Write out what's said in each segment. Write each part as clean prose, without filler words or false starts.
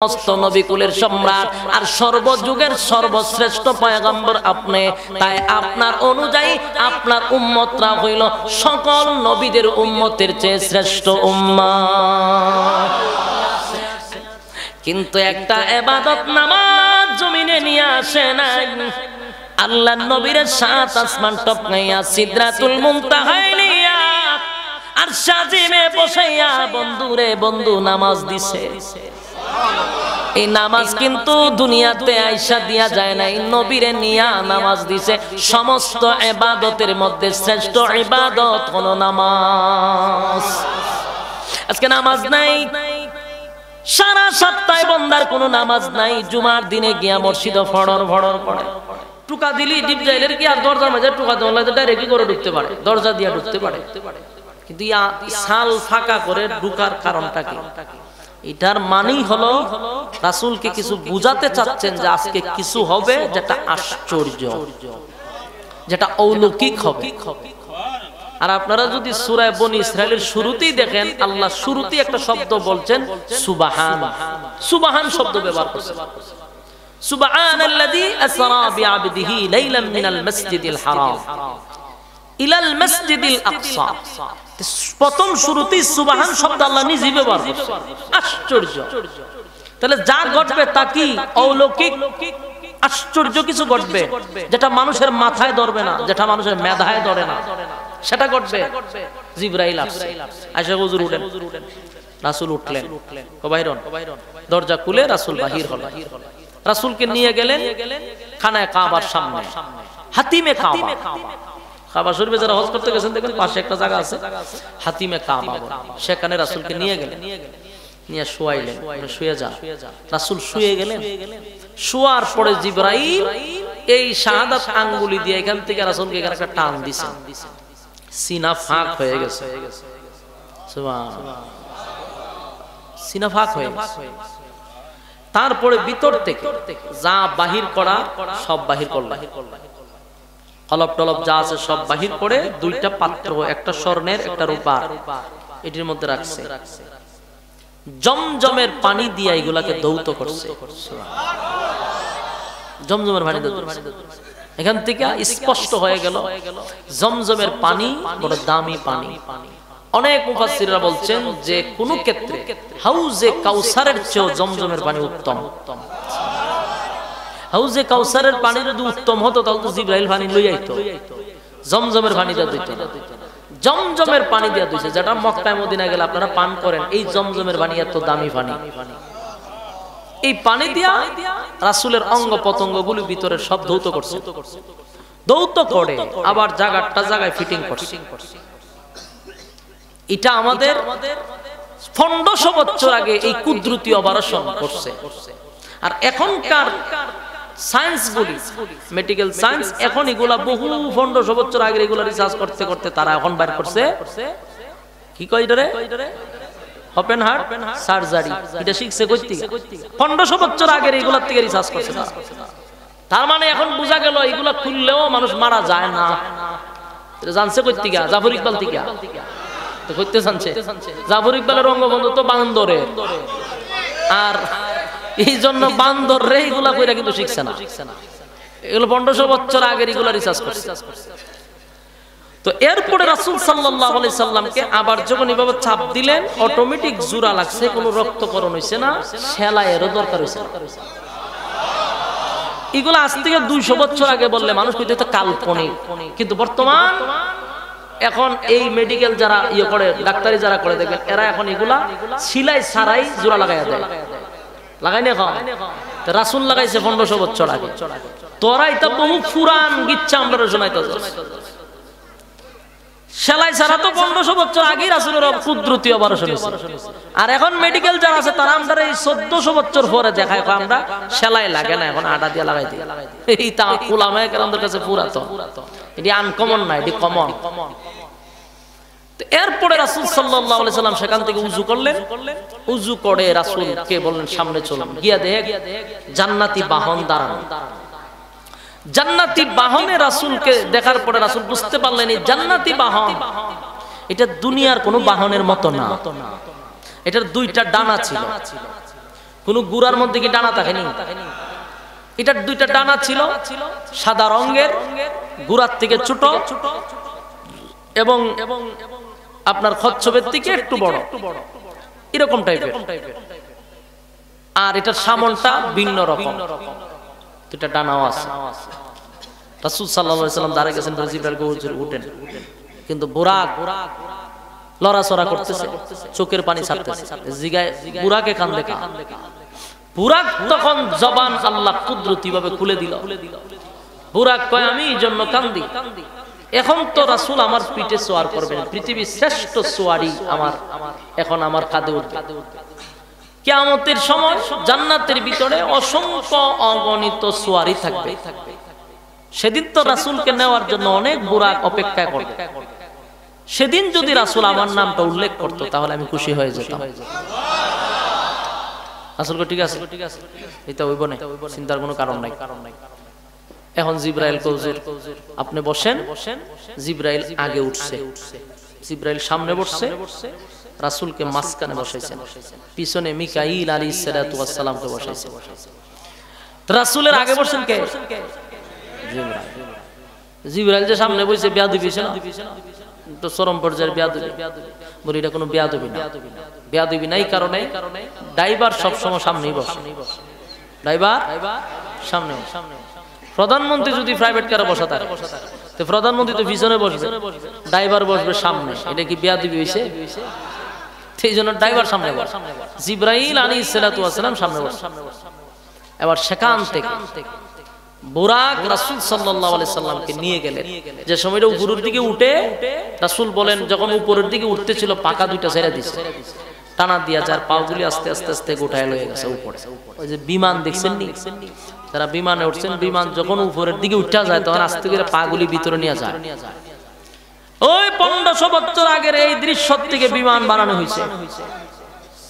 সমস্ত নবীকুলের সম্রাট আর সর্বযুগের সর্বশ্রেষ্ঠ পয়গম্বর আপনি, তাই আপনার অনুযায়ী আপনার উম্মতরা হইল সকল নবীদের উম্মতের চেয়ে শ্রেষ্ঠ উম্মত। কিন্তু একটা ইবাদত নামাজ জমিনে নিয়ে আসে নাই। আল্লাহর নবীর সাত আসমান টপকাইয়া সিদরাতুল মুনতাহায় নিয়া আর সাজিমে বসাইয়া বন্ধুরে বন্ধু নামাজ দিছে। এই নামাজ কিন্তু দুনিয়াতে আইসা দিয়া যায় নাই, নবীরে নিয়া নামাজ দিছে। সমস্ত ইবাদতের মধ্যে শ্রেষ্ঠ ইবাদত হলো নামাজ। আজকে নামাজ নাই, সারা সপ্তাহে বন্দার কোনো নামাজ নাই। জুমার দিনে গিয়া মসজিদে ফড়র ফড়র পড়ে, টুকা দিলি ডিপ জাইলের কি আর দরজার মাঝে টুকা দেওয়া লাগে, ডাইরেক্ট করে ঢুকতে পারে, দরজা দিয়া ঢুকতে পারে। কিন্তু সাল ফাঁকা করে ঢুকার কারণটা কি? এটার মানেই হলো রাসূলকে কিছু বুঝাতে চাচ্ছেন যে আজকে কিছু হবে যেটা আশ্চর্য, যেটা অলৌকিক হবে। আর আপনারা যদি সূরা বনী ইসরাইলের শুরুতেই দেখেন, আল্লাহ শুরুতেই একটা শব্দ বলছেন সুবহান। সুবহান শব্দ ব্যবহার করছেন। সুবহানাল্লাযী আসরা বিআবদিহি লাইলাম মিনাল মাসজিদিল হারাম ইলাল মাসজিদিল আকসা। প্রথম শুরুতেই সুবহান শব্দ আল্লাহ নিজে ব্যবহার করেছেন। আশ্চর্য। তাহলে যা ঘটবে তা কি অলৌকিক আশ্চর্য কিছু ঘটবে, যেটা মানুষের মাথায় ধরবে না, যেটা মানুষের মেধায় ধরে না, সেটা ঘটবে। জিবরাইল আসছে, আয়েশা হুজুর উঠেন, রাসূল উঠলেন, বাইরন দরজা খুলে রাসূল বাহির হলেন। রাসূলকে নিয়ে গেলেন খানায়ে কাবার সামনে, হাতিমে কাবা। কাবা শরীফে যারা হজ করতে গেছেন দেখেন পাশে একটা জায়গা আছে হাতিমে কাবা, সেখানে রাসূলকে নিয়ে গেলেন, নিয়ে শুয়াইলেন, শুয়ে যান। রাসূল শুয়ে গেলেন। শুয়ার পরে জিবরাইল এই শাহাদাত আঙ্গুলি দিয়ে এখান থেকে রাসূলকে এখানে একটা টান দিয়েছেন, সিনা ফাঁক হয়ে গেছে। সুবহানাল্লাহ, সিনা ফাঁক হয়ে গেছে। তারপরে ভিতর থেকে যা বাহির করা সব বাহির করলেন, কলব টলব যা আছে সব বাহির করে দুইটা পাত্র, একটা স্বর্ণের একটা রূপার, এটির মধ্যে রাখছে। জমজমের পানি দিয়ে এগুলাকে ধৌত করছে। জমজমের পানি ধৌত করছে। এখান থেকে স্পষ্ট হয়ে গেল জমজমের পানি বড় দামি পানি। অনেক মুফাসসিররা বলছেন যে কোন ক্ষেত্রে হাউজে কাউসারের চেয়ে জমজমের পানি উত্তম। হাউজে কাউসারের পানি যদি উত্তম হতো তাহলে তো জিবরাইল পানি লই আইতো, জমজমের পানি দেওয়া দিত না। জমজমের পানি দেওয়া দিয়েছে, যেটা মক্কায় মদিনায় গেলে আপনারা পান করেন। এই জমজমের পানি এত দামি পানি। এই পানি দিয়া রাসূলের অঙ্গ পতঙ্গগুলো ভিতরে সব ধৌত করছে। ধৌত করে আবার জায়গাটা জায়গায় ফিটিং করছে। এটা আমাদের 1500 বছর আগে এই কুদরতি অপারেশন করছে। আর এখনকার সায়েন্স বলি, মেডিকেল সায়েন্স, এখন এগুলা বহু 1500 বছর আগে এগুলা রিসার্চ করতে করতে তারা এখন বাইর করছে কি কয় এটারে, ওপেন হার্ট সার্জারি। এটা শিখছে কই থেকে? 1500 বছর আগে এগুলা থেকে রিসার্চ করছে। তার মানে এখন বোঝা গেল এগুলা খুললেও মানুষ মারা যায় না। এটা জানছে কই থেকে? জাফর ইকবাল থেকে। তো কইতে জানছে জাফর ইকবালের অঙ্গবন্ধু তো বান্দরে, আর এই জন্য বান্দর রে এগুলা কইরা কিন্তু শিখছে না। এগুলো 1500 বছর আগের এগুলা রিসার্চ করছে। তো এরপরে রাসূল সাল্লাল্লাহু আলাইহি সাল্লামকে আবার যখন এভাবে চাপ দিলেন, অটোমেটিক জোড়া লাগছে, কোনো রক্তকরণ হইছে না, সেলাইয়েরও দরকার হইছে না। এগুলো আজ থেকে 200 বছর আগে বললে মানুষ কইতো এটা কাল্পনিক, কিন্তু বর্তমান এখন এই মেডিকেল যারা ইয়ে করে, ডাক্তারি যারা করে দেখবেন, এরা এখন এগুলা সিলাই ছাড়াই জোড়া লাগাইয়া দেয়। লাগাই না এখন রাসূল লাগাইছে 1500 বছর আগে। তোরা এটা বহু পুরান গিচ্ছা আমরা শোনাইতেছ। সেলাই ছাড়া তো 1500 বছর আগে রাসূলের কুদরতি অপারেশন হইছে। আর এখন মেডিকেল যারা আছে তারা আমরা এই 1400 বছর পরে দেখায় আমরা সেলাই লাগে না, এখন আটা দিয়ে লাগাই দিই। এইটা উলামায়ে কেরামদের কাছে পুরাতন, এটি আনকমন না, এটি কমন। এরপরে রাসূল সাল্লাল্লাহু আলাইহি সাল্লাম সেখান থেকে উযু করলেন। উযু করে রাসূলকে বললেন সামনে চলুন, গিয়া দেখ জান্নাতি বাহন দাঁড়ানো। জান্নাতি বাহনে রাসূলকে দেখার পরে রাসূল বুঝতে পারলেন এই জান্নাতি বাহন এটা দুনিয়ার কোনো বাহনের মতো না। এটার দুইটা ডানা ছিল, কোন গুড়ার মধ্যে কি ডানা থাকেনি? এটার দুইটা ডানা ছিল, সাদা রঙের, গুড়ার থেকে ছোট এবং আপনার কচ্ছপের থেকে একটু বড়, এরকম টাইপের। আর এটার সামনটা ভিন্ন রকম, দুইটা ডানাও আছে। রাসূল সাল্লাল্লাহু আলাইহি ওয়াসাল্লাম দাঁড়িয়ে গেছেন, জিবরাইল উঠেন, কিন্তু বুরাক লড়াচড়া করতেছে, চোখের পানি ছাড়তেছে। জিগায় বুরাকে কান দেখা। বুরাক তখন জবান আল্লাহ কুদরতি ভাবে খুলে দিল। বুরাক কয় আমি এই জন্য কান্দি, এখন তো রাসূল আমার পিঠে সোয়ার করবেন, পৃথিবীর শ্রেষ্ঠ সোয়ারি আমার এখন আমার কাঁধে উঠবে। কিয়ামতের সময় জান্নাতের ভিতরে অসংখ্য অগণিত সোয়ারি থাকবে। সেদিন তো রাসূলকে নেওয়ার জন্য অনেক বুরাক অপেক্ষা করবে। সেদিন যদি রাসূল আমার নামটা উল্লেখ করতো তাহলে আমি খুশি হয়ে যেতাম। রাসূল ঠিক আছে, এটা হইব না, চিন্তার কোনো কারণ নাই। এখন জিবরাইল কৌজুর আপনি বসেন। জিবরাইল আগে উঠছে, জিবরাইল সামনে বসছে, রাসূলকে মাঝখানে বসাইছেন, পিছনে মিকাইল আলাইহিস সালাতু ওয়াস সালামকে বসাইছেন। রাসূলের আগে বসেন কে? জিবরাইল। জিবরাইল যে সামনে বসে বেয়াদবি হইছে না, তো চরম পর্যায়ের বেয়াদবি। বলি এটা কোনো বেয়াদবি না, বেয়াদবি নাই কারণে ড্রাইভার সব সময় সামনেই বসে, ড্রাইভার সামনে। প্রধানমন্ত্রী যদি প্রাইভেট কারে বসা থাকে তো প্রধানমন্ত্রী তো পিছনে বসবে, ড্রাইভার বসবে সামনে। এটা কি বেয়াদবি হইছে? সেই জন্য ড্রাইভার সামনে বসে, জিবরাইল আলাইহিস সালাতু ওয়াস সালাম সামনে বসে। এবার সেখান থেকে বুরাক রাসূল সাল্লাল্লাহু আলাইহি সাল্লামকে নিয়ে গেলেন। যে সময়টা উপরের দিকে উঠে, রাসূল বলেন যখন উপরের দিকে উঠতে ছিল পাকা দুইটা ছেড়ে দিয়েছে, টানা দিয়া যার পাগুলি আস্তে আস্তে আস্তে গোটায় লয়ে গেছে উপরে। ওই যে বিমান দেখছেন নি, যারা বিমানে উঠছেন, বিমান যখন উপরের দিকে উঠা যায় তখন আস্তে করে পাগুলি ভিতরে নিয়ে যায়। ওই 1500 বছর আগের এই দৃশ্য থেকে বিমান বানানো হয়েছে।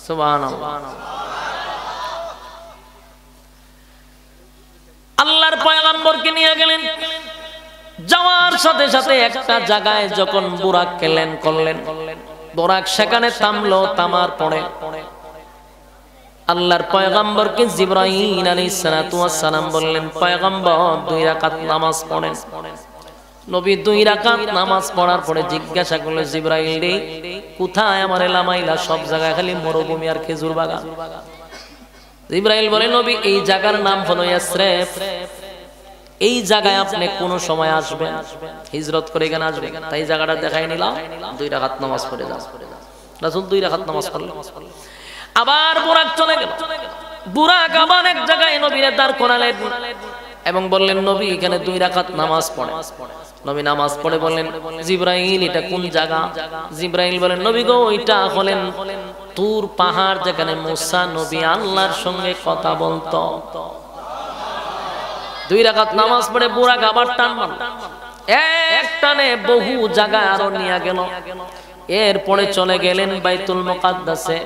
সুবহানাল্লাহ। আল্লাহর পয়গম্বরকে নিয়ে গেলেন। যাওয়ার সাথে সাথে একটা জায়গায় যখন বুরাক ল্যান্ড করলেন, বুরাক সেখানে থামলো। থামার পরে আল্লাহর পয়গম্বরকে জিবরাইল আলাইহিস সালাতু ওয়াস সালাম বললেন, পয়গম্বর 2 রাকাত নামাজ পড়েন। নবী 2 রাকাত নামাজ পড়ার পরে জিজ্ঞাসা করলেন, জিবরাইল রে কোথায় আমার লামাইলা? সব জায়গায় খালি মরুভূমি আর খেজুর বাগান। জিবরাইল বলে, নবী এই জায়গার নাম হলো ইয়াসরিব, এই জায়গায় আপনি কোন সময় আসবেন, হিজরত করে এখানে আসবেন, তাই জায়গাটা দেখাই নিলাম। 2 রাকাত নামাজ পড়ে যান। রাসূল 2 রাকাত নামাজ পড়লেন। আবার বুরাক চলে গেল। বুরাক আবার এক জায়গায় নবীরে দাঁড় করালেন এবং বললেন, নবী এখানে 2 রাকাত নামাজ পড়ে। নবী নামাজ পড়ে বললেন, জিবরাইল এটা কোন জায়গা? জিবরাইল বলেন, নবী গো এটা হলেন তুর পাহাড়, যেখানে মুসা নবী আল্লাহর সঙ্গে কথা বলতো। 2 রাকাত নামাজ পড়ে বুরাক আবার টান মারল, এক টানে বহু জায়গায় আরো নিয়ে গেল। এরপরে চলে গেলেন বাইতুল মুকাদ্দাসে,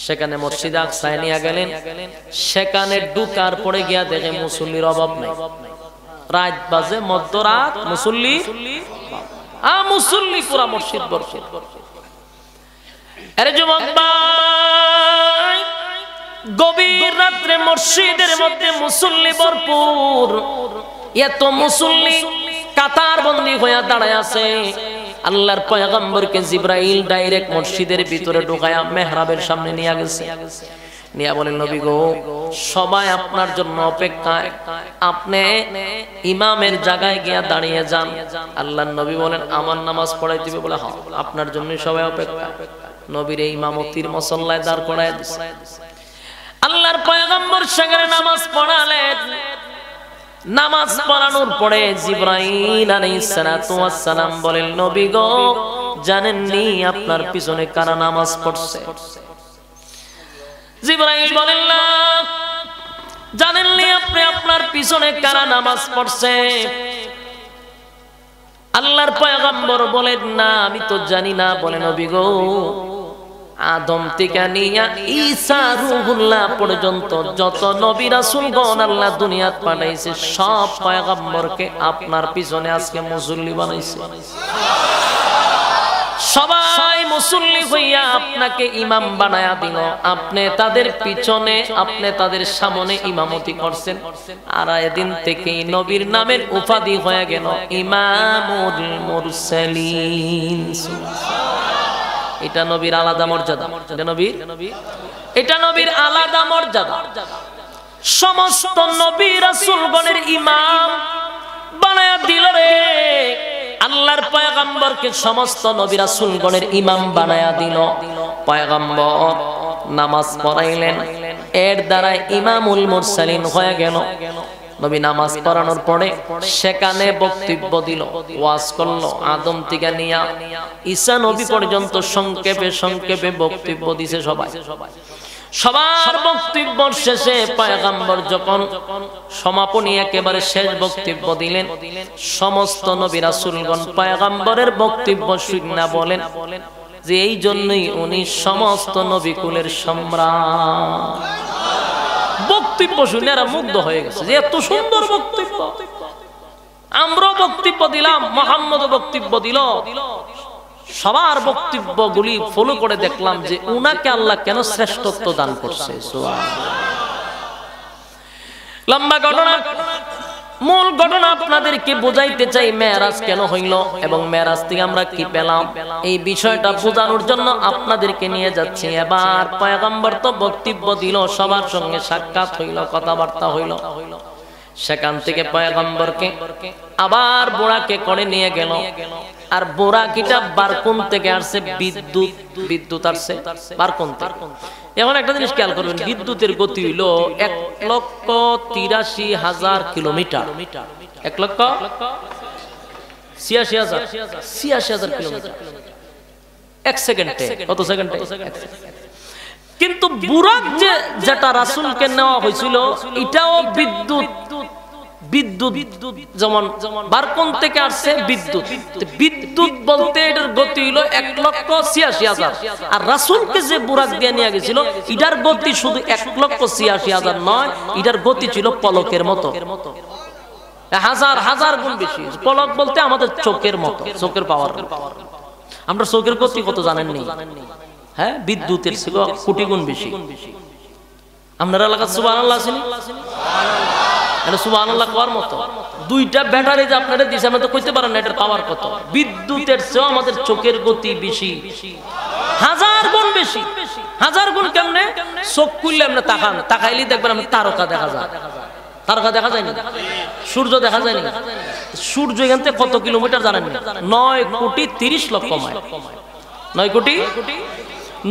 সেখানে মসজিদে আকসায় নিয়ে গেলেন। সেখানে ঢুকার পরে গিয়া দেখে মুসল্লির অভাব নাই। রাত বাজে, মধ্যরাত, মুসল্লি মুসল্লি পুরা মসজিদ ভরপুর। আরে যুবক ভাই, গভীর রাত্রে মসজিদের মধ্যে মুসল্লি ভরপুর। এত মুসল্লি কাতার বন্দী হয়ে দাঁড়ায় আছে। আল্লাহর পয়গম্বরকে জিবরাইল ডাইরেক্ট মসজিদের ভিতরে ঢুকায়া মেহরাবের সামনে নিয়ে গেছে। নিয়া বলেন, নবী গো সবাই আপনার জন্য অপেক্ষায়, আপনি ইমামের জায়গায় গিয়া দাঁড়িয়ে যান। আল্লাহর নবী বলেন, আমার নামাজ পড়াই দিবে? বলে হ্যাঁ, আপনার জন্য সবাই অপেক্ষা। নবীর এই ইমামতির মুসল্লায় দাঁড় করায় দিছে। আল্লাহর পয়গম্বর সেখানে নামাজ পড়ালেন। নামাজ পড়ানোর পরে জিবরাইল আলাইহিস সালাতু ওয়াস সালাম বলেন, নবী গো জানেননি আপনার পিছনে কারা নামাজ পড়ছে? জিবরাইল বলেন, না জানেননি আপনি আপনার পিছনে কারা নামাজ পড়ছে? আল্লাহর পয়গম্বর বলেন, না আমি তো জানি না। বলে, নবী গো আদম থেকে নিয়া ঈসা রূহুল্লাহ পর্যন্ত যত নবী রাসূলগণ আল্লাহ দুনিয়াত পাঠাইছে, সব পয়গম্বরকে আপনার পিছনে আজকে মুসল্লি বানাইছে। সবাই মুসল্লি হইয়া আপনাকে ইমাম বানায়া দিল, আপনি তাদের পিছনে আপনি তাদের সামনে ইমামতি করছেন, আর এদিন থেকেই নবীর নামের উপাধি হয়ে গেল ইমামুল মুরসালিন। এটা নবীর আলাদা মর্যাদা, এটা নবীর আলাদা মর্যাদা। সমস্ত নবী রাসূলগণের ইমাম বানায়া দিল রে আল্লাহর পয়গম্বরকে, সমস্ত নবী রাসূলগণের ইমাম বানায়া দিল। পয়গম্বর নামাজ পড়াইলেন, এর দ্বারা ইমামুল মুরসালিন হয়ে গেল। নবী নামাজ পড়ানোর পরে সেখানে বক্তব্য দিল, ওয়াজ করলো, আদম থেকে নিয়া ঈসা নবী পর্যন্ত সংক্ষেপে সংক্ষেপে বক্তব্য দিছে সবাই। সবার বক্তব্য শেষে পয়গম্বর যখন সমাপনী একেবারে শেষ বক্তব্য দিলেন, সমস্ত নবী রাসূলগণ পয়গম্বরের বক্তব্য শুনে বলেন যে এই জন্যই উনি সমস্ত নবী কুলের সম্রাট। বক্তব্য শুনে এরা মুগ্ধ হয়ে গেছে যে এত সুন্দর বক্তব্য, আমরাও বক্তব্য দিলাম, মুহাম্মদও বক্তব্য দিল। সবার বক্তব্যগুলি ফলো করে দেখলাম যে উনাকে আল্লাহ কেন শ্রেষ্ঠত্ব দান করছে। লম্বা ঘটনা, মূল ঘটনা আপনাদেরকে বোঝাইতে চাই মেরাজ কেন হইল এবং মেরাজ থেকে আমরা কি পেলাম, এই বিষয়টা বোঝানোর জন্য আপনাদেরকে নিয়ে যাচ্ছি। এবার পয়গম্বর তো বক্তব্য দিল, সবার সঙ্গে সাক্ষাৎ হইল, কথাবার্তা হইল। সেখান থেকে পয়গম্বরকে আবার বোরাকে করে নিয়ে গেল। আর বোরাকিটা বারকুন থেকে আসছে, বিদ্যুৎ আসছে বারকুন থেকে। এখন একটা জিনিস খেয়াল করবেন, বিদ্যুতের গতি হইল 1,83,000 কিলোমিটার। 1,86,000 কিলোমিটার এক সেকেন্ডে। কত সেকেন্ডে? কিন্তু বুরাক যেটা রাসূলকে নেওয়া হয়েছিল এটাও বিদ্যুৎ যেমন বারকুন থেকে আসছে বিদ্যুৎ বলতে এটার গতি হলো 1,86,000। আর রাসূলকে যে বুরাক দিয়ে নিয়ে গেছিল এটার গতি শুধু 1,86,000 নয়, এটার গতি ছিল পলকের মতো, হাজার হাজার গুণ বেশি। পলক বলতে আমাদের চোখের মতো, চোখের পাওয়ার। আমরা চোখের গতি কত জানেননি? হ্যাঁ, বিদ্যুতের ছিল কোটি গুণ বেশি। আপনার এলাকার সুবহানাল্লাহ আছেন? এটা সুবহানাল্লাহ কোয়ার মতো। দুইটা ব্যাটারি যে আপনারা দিয়েছে, আমরা তো কইতে পারেন না এটার পাওয়ার কত। বিদ্যুতের চেয়েও আমাদের চোখের গতি বেশি, হাজার গুণ বেশি। হাজার গুণ কেমনে? চোখ খুললে আমরা তাকাইলেই দেখবেন আমরা তারকা দেখা যায়। তারকা দেখা যায় না, সূর্য দেখা যায় না। সূর্য এখান থেকে কত কিলোমিটার জানেন? 9,30,00,000 মাইল।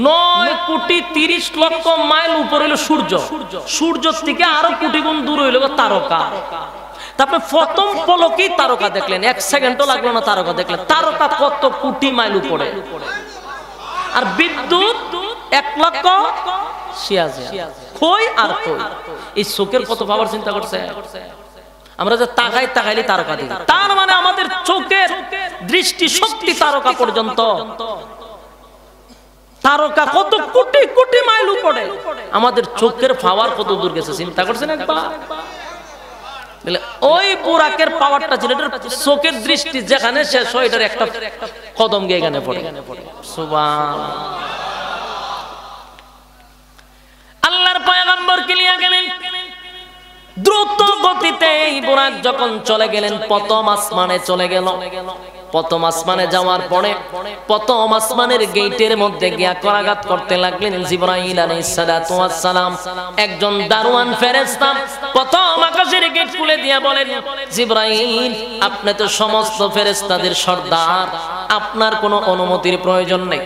9,30,00,000 মাইল উপর হইল সূর্য। সূর্য থেকে আরো কোটি গুণ দূর হইল তারকা। তারপরে প্রথম পলকেই তারকা দেখলেন, 1 সেকেন্ডও লাগলো না তারকা দেখলেন। তারকা কত কোটি মাইল উপরে। আর বিদ্যুৎ 1,86,000। কই আর কই। এই চোখের কত পাওয়ার চিন্তা করছে। আমরা যে তাকাইলে তারকা দেখি, তার মানে আমাদের চোখের দৃষ্টি শক্তি তারকা পর্যন্ত। তারকা কত কোটি কোটি মাইল উপরে, আমাদের চোখের পাওয়ার কত দূর গেছে চিন্তা করছেন একবার? ওই বুরাকের পাওয়ারটা ছিল চোখের দৃষ্টি যেখানে শেষ হয় এটার একটা কদম গিয়ে এখানে পড়ে। সুবহানাল্লাহ। আল্লাহর পয়গম্বরকে নিয়ে গেলেন দ্রুত গতিতে। এই বুরাক যখন চলে গেলেন প্রথম আসমানে চলে গেল। প্রথম আসমানে যাওয়ার পরে প্রথম আসমানের গেটের মধ্যে গিয়া করাঘাত করতে লাগলেন জিবরাইল আলাইহিস সালাতু ওয়াস সালাম। একজন দারওয়ান ফেরেশতা প্রথম আকাশের গেট খুলে দিয়া বলেন, জিবরাইল আপনি তো সমস্ত ফেরেশতাদের সর্দার, আপনার কোনো অনুমতির প্রয়োজন নেই,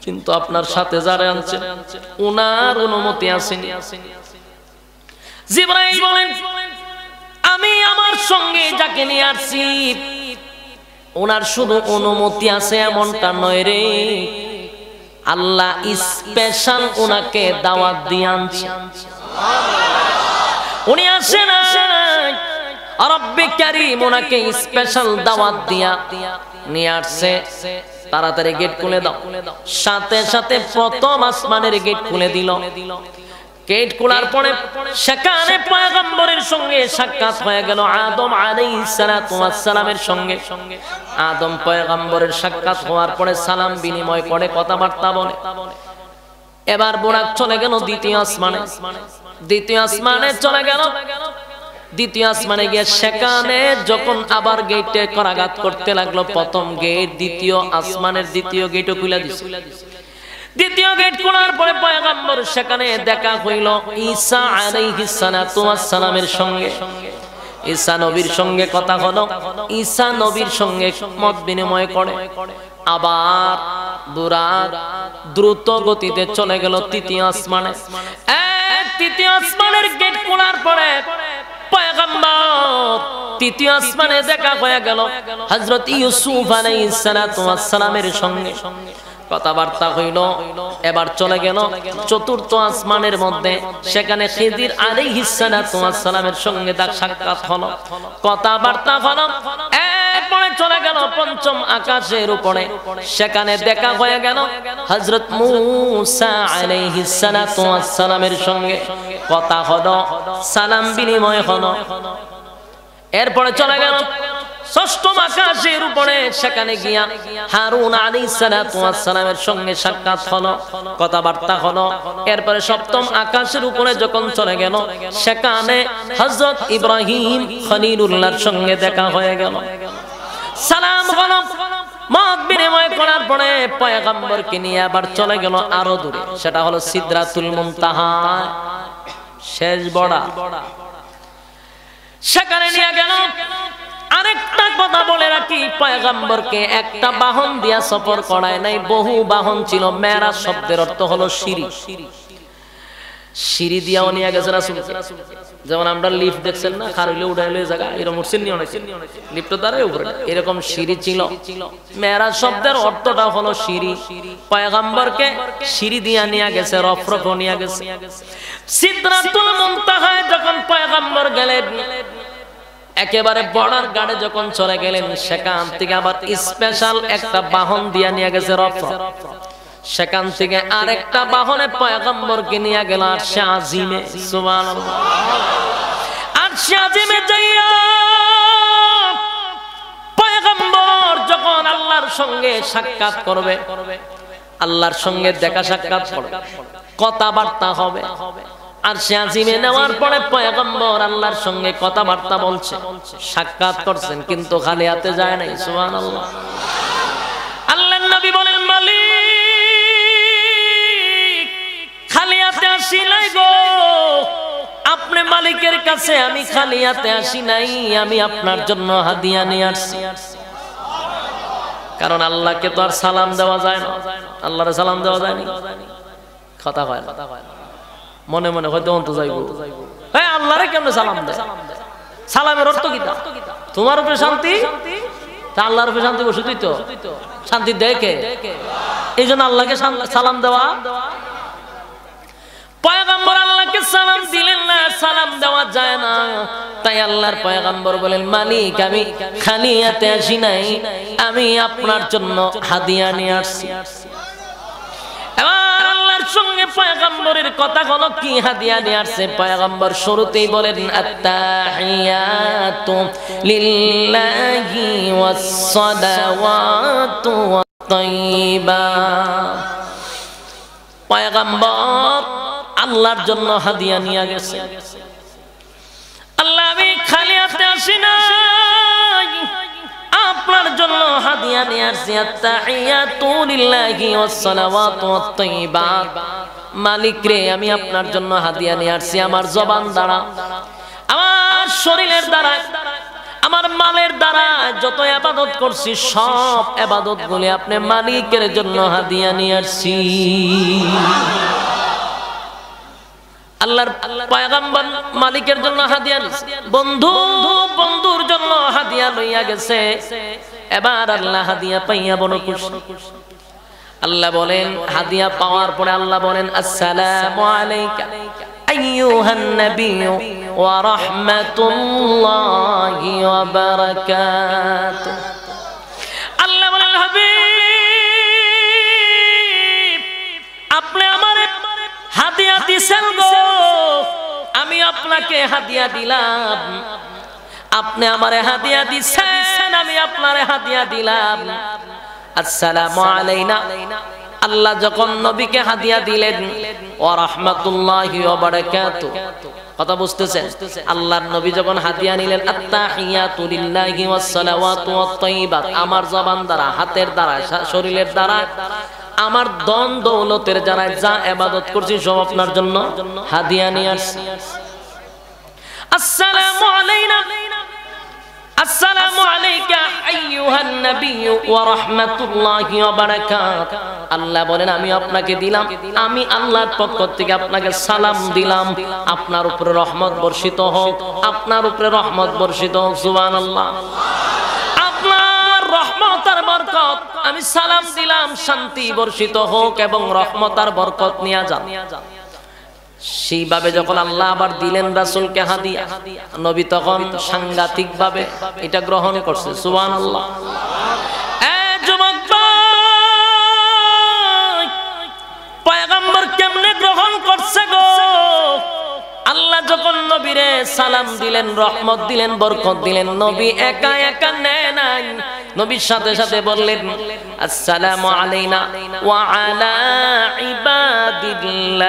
কিন্তু আপনার সাথে যারা আনছেন ওনার অনুমতি আসেনি। জিবরাইল বলেন, আমি আমার সঙ্গে যাকে নিয়ে আসছি ওনার শুধু অনুমতি আছে এমনটা নয় রে, আল্লাহ স্পেশাল ওনাকে দাওয়াত দিয়ে আনছে। উনি আসে না, রব্বে কারীম ওনাকে স্পেশাল দাওয়াত দিয়া নিয়ে আসছে। তাড়াতাড়ি গেট খুলে দাও। সাথে সাথে প্রথম আসমানের গেট খুলে দিল। গেট খোলার পরে সেখানে পয়গম্বরের সঙ্গে সাক্ষাৎ হয়ে গেল আদম আলাইহিস সালাতু ওয়াস সালামের সঙ্গে। আদম পয়গম্বরের সাক্ষাৎ হওয়ার পরে সালাম বিনিময় করে কথাবার্তা বলে। এবার বুরাক চলে গেল দ্বিতীয় আসমানে। দ্বিতীয় আসমানে চলে গেল। দ্বিতীয় আসমানে গিয়ে সেখানে যখন আবার গেটে করাঘাত করতে লাগলো, প্রথম গেট দ্বিতীয় আসমানের দ্বিতীয় গেটও খুলে দিছে। দ্বিতীয় গেট খোলার পরে পয়গম্বর সেখানে দেখা হইল ঈসা আলাইহিস সালাতু ওয়াস সালামের সঙ্গে। ঈসা নবীর সঙ্গে কথা হলো। ঈসা নবীর সঙ্গে মত বিনিময় করে আবার বুরাক দ্রুত গতিতে চলে গেল তৃতীয় আসমানে। তৃতীয় আসমানের গেট খোলার পরে পয়গম্বর তৃতীয় আসমানে দেখা হয়ে গেল হযরত ইউসুফ আলাইহিস সালাতু ওয়াস সালামের সঙ্গে। কথাবার্তা হইল। এবার চলে গেল চতুর্থ আসমানের মধ্যে, সেখানে খিদির আলাইহিস সালাতু ওয়াস সালামের সঙ্গে তার সাক্ষাৎ হলো, কথাবার্তা হলো। এরপরে চলে গেল পঞ্চম আকাশের উপরে, সেখানে দেখা হয়ে গেল হযরত মূসা আলাইহিস সালাতু ওয়াস সালামের সঙ্গে কথা হলো, সালাম বিনিময় হলো। এরপরে চলে গেল ষষ্ঠম আকাশের উপরে, সেখানে গিয়া হারুন আলাইহিস সালাতু ওয়াস সালামের সঙ্গে সাক্ষাৎ হলো, কথাবার্তা হলো। এরপরে সপ্তম আকাশের উপরে যখন চলে গেল, সেখানে হযরত ইব্রাহিম খলিলুল্লাহর সঙ্গে দেখা হয়ে গেল, সালাম হলো। মত বিনিময় করার পরে পয়গম্বরকে নিয়ে আবার চলে গেল আরো দূরে, সেটা হলো সিদরাতুল মুনতাহা, শেষ বড়া। সেখানে নিয়ে গেল। আরেকটা কথা বলে রাখি, পয়গম্বরকে একটা বাহন দিয়া সফর করায় নাই, বহু বাহন ছিল। মেরাজ শব্দের অর্থ হলো সিঁড়ি। সিঁড়ি দিয়াও নিয়ে গেছে রাসূল। যেমন আমরা লিফট দেখছেন না, খারইলে উঠাইলে জায়গা এরকম উঠছেন নি, অনেক লিফট দ্বারাই উপরে, এরকম সিঁড়ি ছিল। মেরাজ শব্দের অর্থটা হলো সিঁড়ি। পয়গম্বরকে সিঁড়ি দিয়া নিয়ে গেছে, রফরফ নিয়ে গেছে। সিদরাতুল মুনতাহায় যখন পয়গম্বর গেলেন, একেবারে বর্ডার গাড়ে যখন চলে গেলেন, সেখান থেকে আবার স্পেশাল একটা বাহন দিয়া নিয়ে গেছে রফরফ। সেখান থেকে আরেকটা বাহনে পয়গম্বরকে নিয়ে গেল আরশে আজিমে। সুবহানাল্লাহ। আরশে আজিমে যাইয়া পয়গম্বর যখন আল্লাহর সঙ্গে সাক্ষাৎ করবে, আল্লাহর সঙ্গে দেখা সাক্ষাৎ করবে, কথাবার্তা হবে। আরশে আজিমে নেওয়ার পরে পয়গম্বর আল্লাহর সঙ্গে কথাবার্তা বলছে, সাক্ষাৎ করছেন, কিন্তু খালি হাতে যায় নাই। সুবহানাল্লাহ। আল্লাহর নবী বলেন, মালিক খালি হাতে আসি নাই গো, আপনি মালিকের কাছে, আমি খালি হাতে আসি নাই, আমি আপনার জন্য হাদিয়া নিয়ে আসছি। কারণ আল্লাহকে তো আর সালাম দেওয়া যায় না, আল্লাহরে সালাম দেওয়া যায় না, কথা কয় না, মনে মনে হয়তো অন্ত যাইব, হ্যাঁ আল্লাহরে কেমনে সালাম দেয়? সালামের অর্থ কি? তোমার উপরে শান্তি, তা আল্লাহর উপরে শান্তি বসে তো শান্তি দেখে, এই জন্য আল্লাহকে সালাম দেওয়া। পয়গম্বর আল্লাহকে সালাম দিলেন না, সালাম দেওয়া যায় না। তাই আল্লাহর পয়গম্বর বলেন, মালিক আমি খালি হাতে আসি নাই, আমি আপনার জন্য হাদিয়া নিয়ে আসছি। এবার আল্লাহর সঙ্গে পয়গম্বরের কথা হলো, কি হাদিয়া নিয়ে আসছে? পয়গম্বর শুরুতেই বলেন, আত্তাহিয়াতু লিল্লাহি ওয়াস সালাওয়াতু ওয়াত তাইয়্যিবাত। পয়গম্বর আল্লাহর জন্য হাদিয়া নিয়ে গেছে। আল্লাহ আমি খালি হাতে আসি নাই, আপনার জন্য হাদিয়া নিয়ে আসছি। আত্তাহিয়াতু লিল্লাহি ওয়াস সালাওয়াতু ওয়াত তাইয়্যিবাত। মালিক রে, আমি আপনার জন্য হাদিয়া নিয়ে আসছি। আমার জবান দ্বারা, আমার শরীরের দ্বারা, আমার মালের দ্বারা যত ইবাদত করছি, সব ইবাদত গুলি আপনি মালিকের জন্য হাদিয়া নিয়ে আসছি। আল্লাহর পয়গম্বর মালিকের জন্য হাদিয়া নিছে, বন্ধু বন্ধুর জন্য হাদিয়া লইয়া গেছে। এবার আল্লাহ হাদিয়া পাইয়া বড় খুশি। আল্লাহ বলেন, হাদিয়া পাওয়ার পরে আল্লাহ বলেন, আসসালামু আলাইকা আইয়ুহান নাবিয়্যু ওয়া রাহমাতুল্লাহি ওয়া বারাকাতুহু। আল্লাহ বলেন, হাবিব আপনি আমারে হাদিয়া দিছেন গো, আমি আপনাকে হাদিয়া দিলাম, আপনি আমারে হাদিয়া দিছেন, আমি আপনারে হাদিয়া দিলাম। আসসালামু আলাইনা। আল্লাহ যখন নবীকে হাদিয়া দিলেন, ওয়া রাহমাতুল্লাহি ওয়া বারাকাতুহু, কথা বুঝতেছেন? আল্লাহর নবী যখন হাদিয়া নিলেন, আত্তাহিয়াতু লিল্লাহি ওয়াস সালাওয়াতু ওয়াত তাইয়্যিবাত, আমার জবান দ্বারা, হাতের দ্বারা, শরীরের দ্বারা, আমার ধন দৌলতের দ্বারা যা ইবাদত করছি সব আপনার জন্য হাদিয়া নিয়ে আসছি। আসসালামু আলাইনা, আসসালামু আলাইকা আইয়ুহান নাবিয়্যু ওয়া রাহমাতুল্লাহি ওয়া বারাকাতুহু। আল্লাহ বলেন আমি আপনাকে দিলাম, আমি আল্লাহর পক্ষ থেকে আপনাকে সালাম দিলাম, আপনার উপরে রহমত বর্ষিত হোক, আপনার উপরে রহমত বর্ষিত হোক। সুবহানাল্লাহ। আপনার রহমত আর বরকত, আমি সালাম দিলাম, শান্তি বর্ষিত হোক এবং রহমত আর বরকত নিয়ে যান। সেইভাবে যখন আল্লাহ আবার দিলেন রাসূলকে হাদিয়া, নবী তখন সাংঘাতিক ভাবে এটা গ্রহণ করছে। সুবহানাল্লাহ। যুবক পয়গম্বর কেমনে গ্রহণ করছে গো? আল্লাহ যখন নবীরে সালাম দিলেন, রহমত দিলেন, বরকত দিলেন, নবী একা একা নেয় নাই, নবীর সাথে সাথে বললেন আসসালামু আলাইনা ওয়া আলা ইবাদিল্লাহিস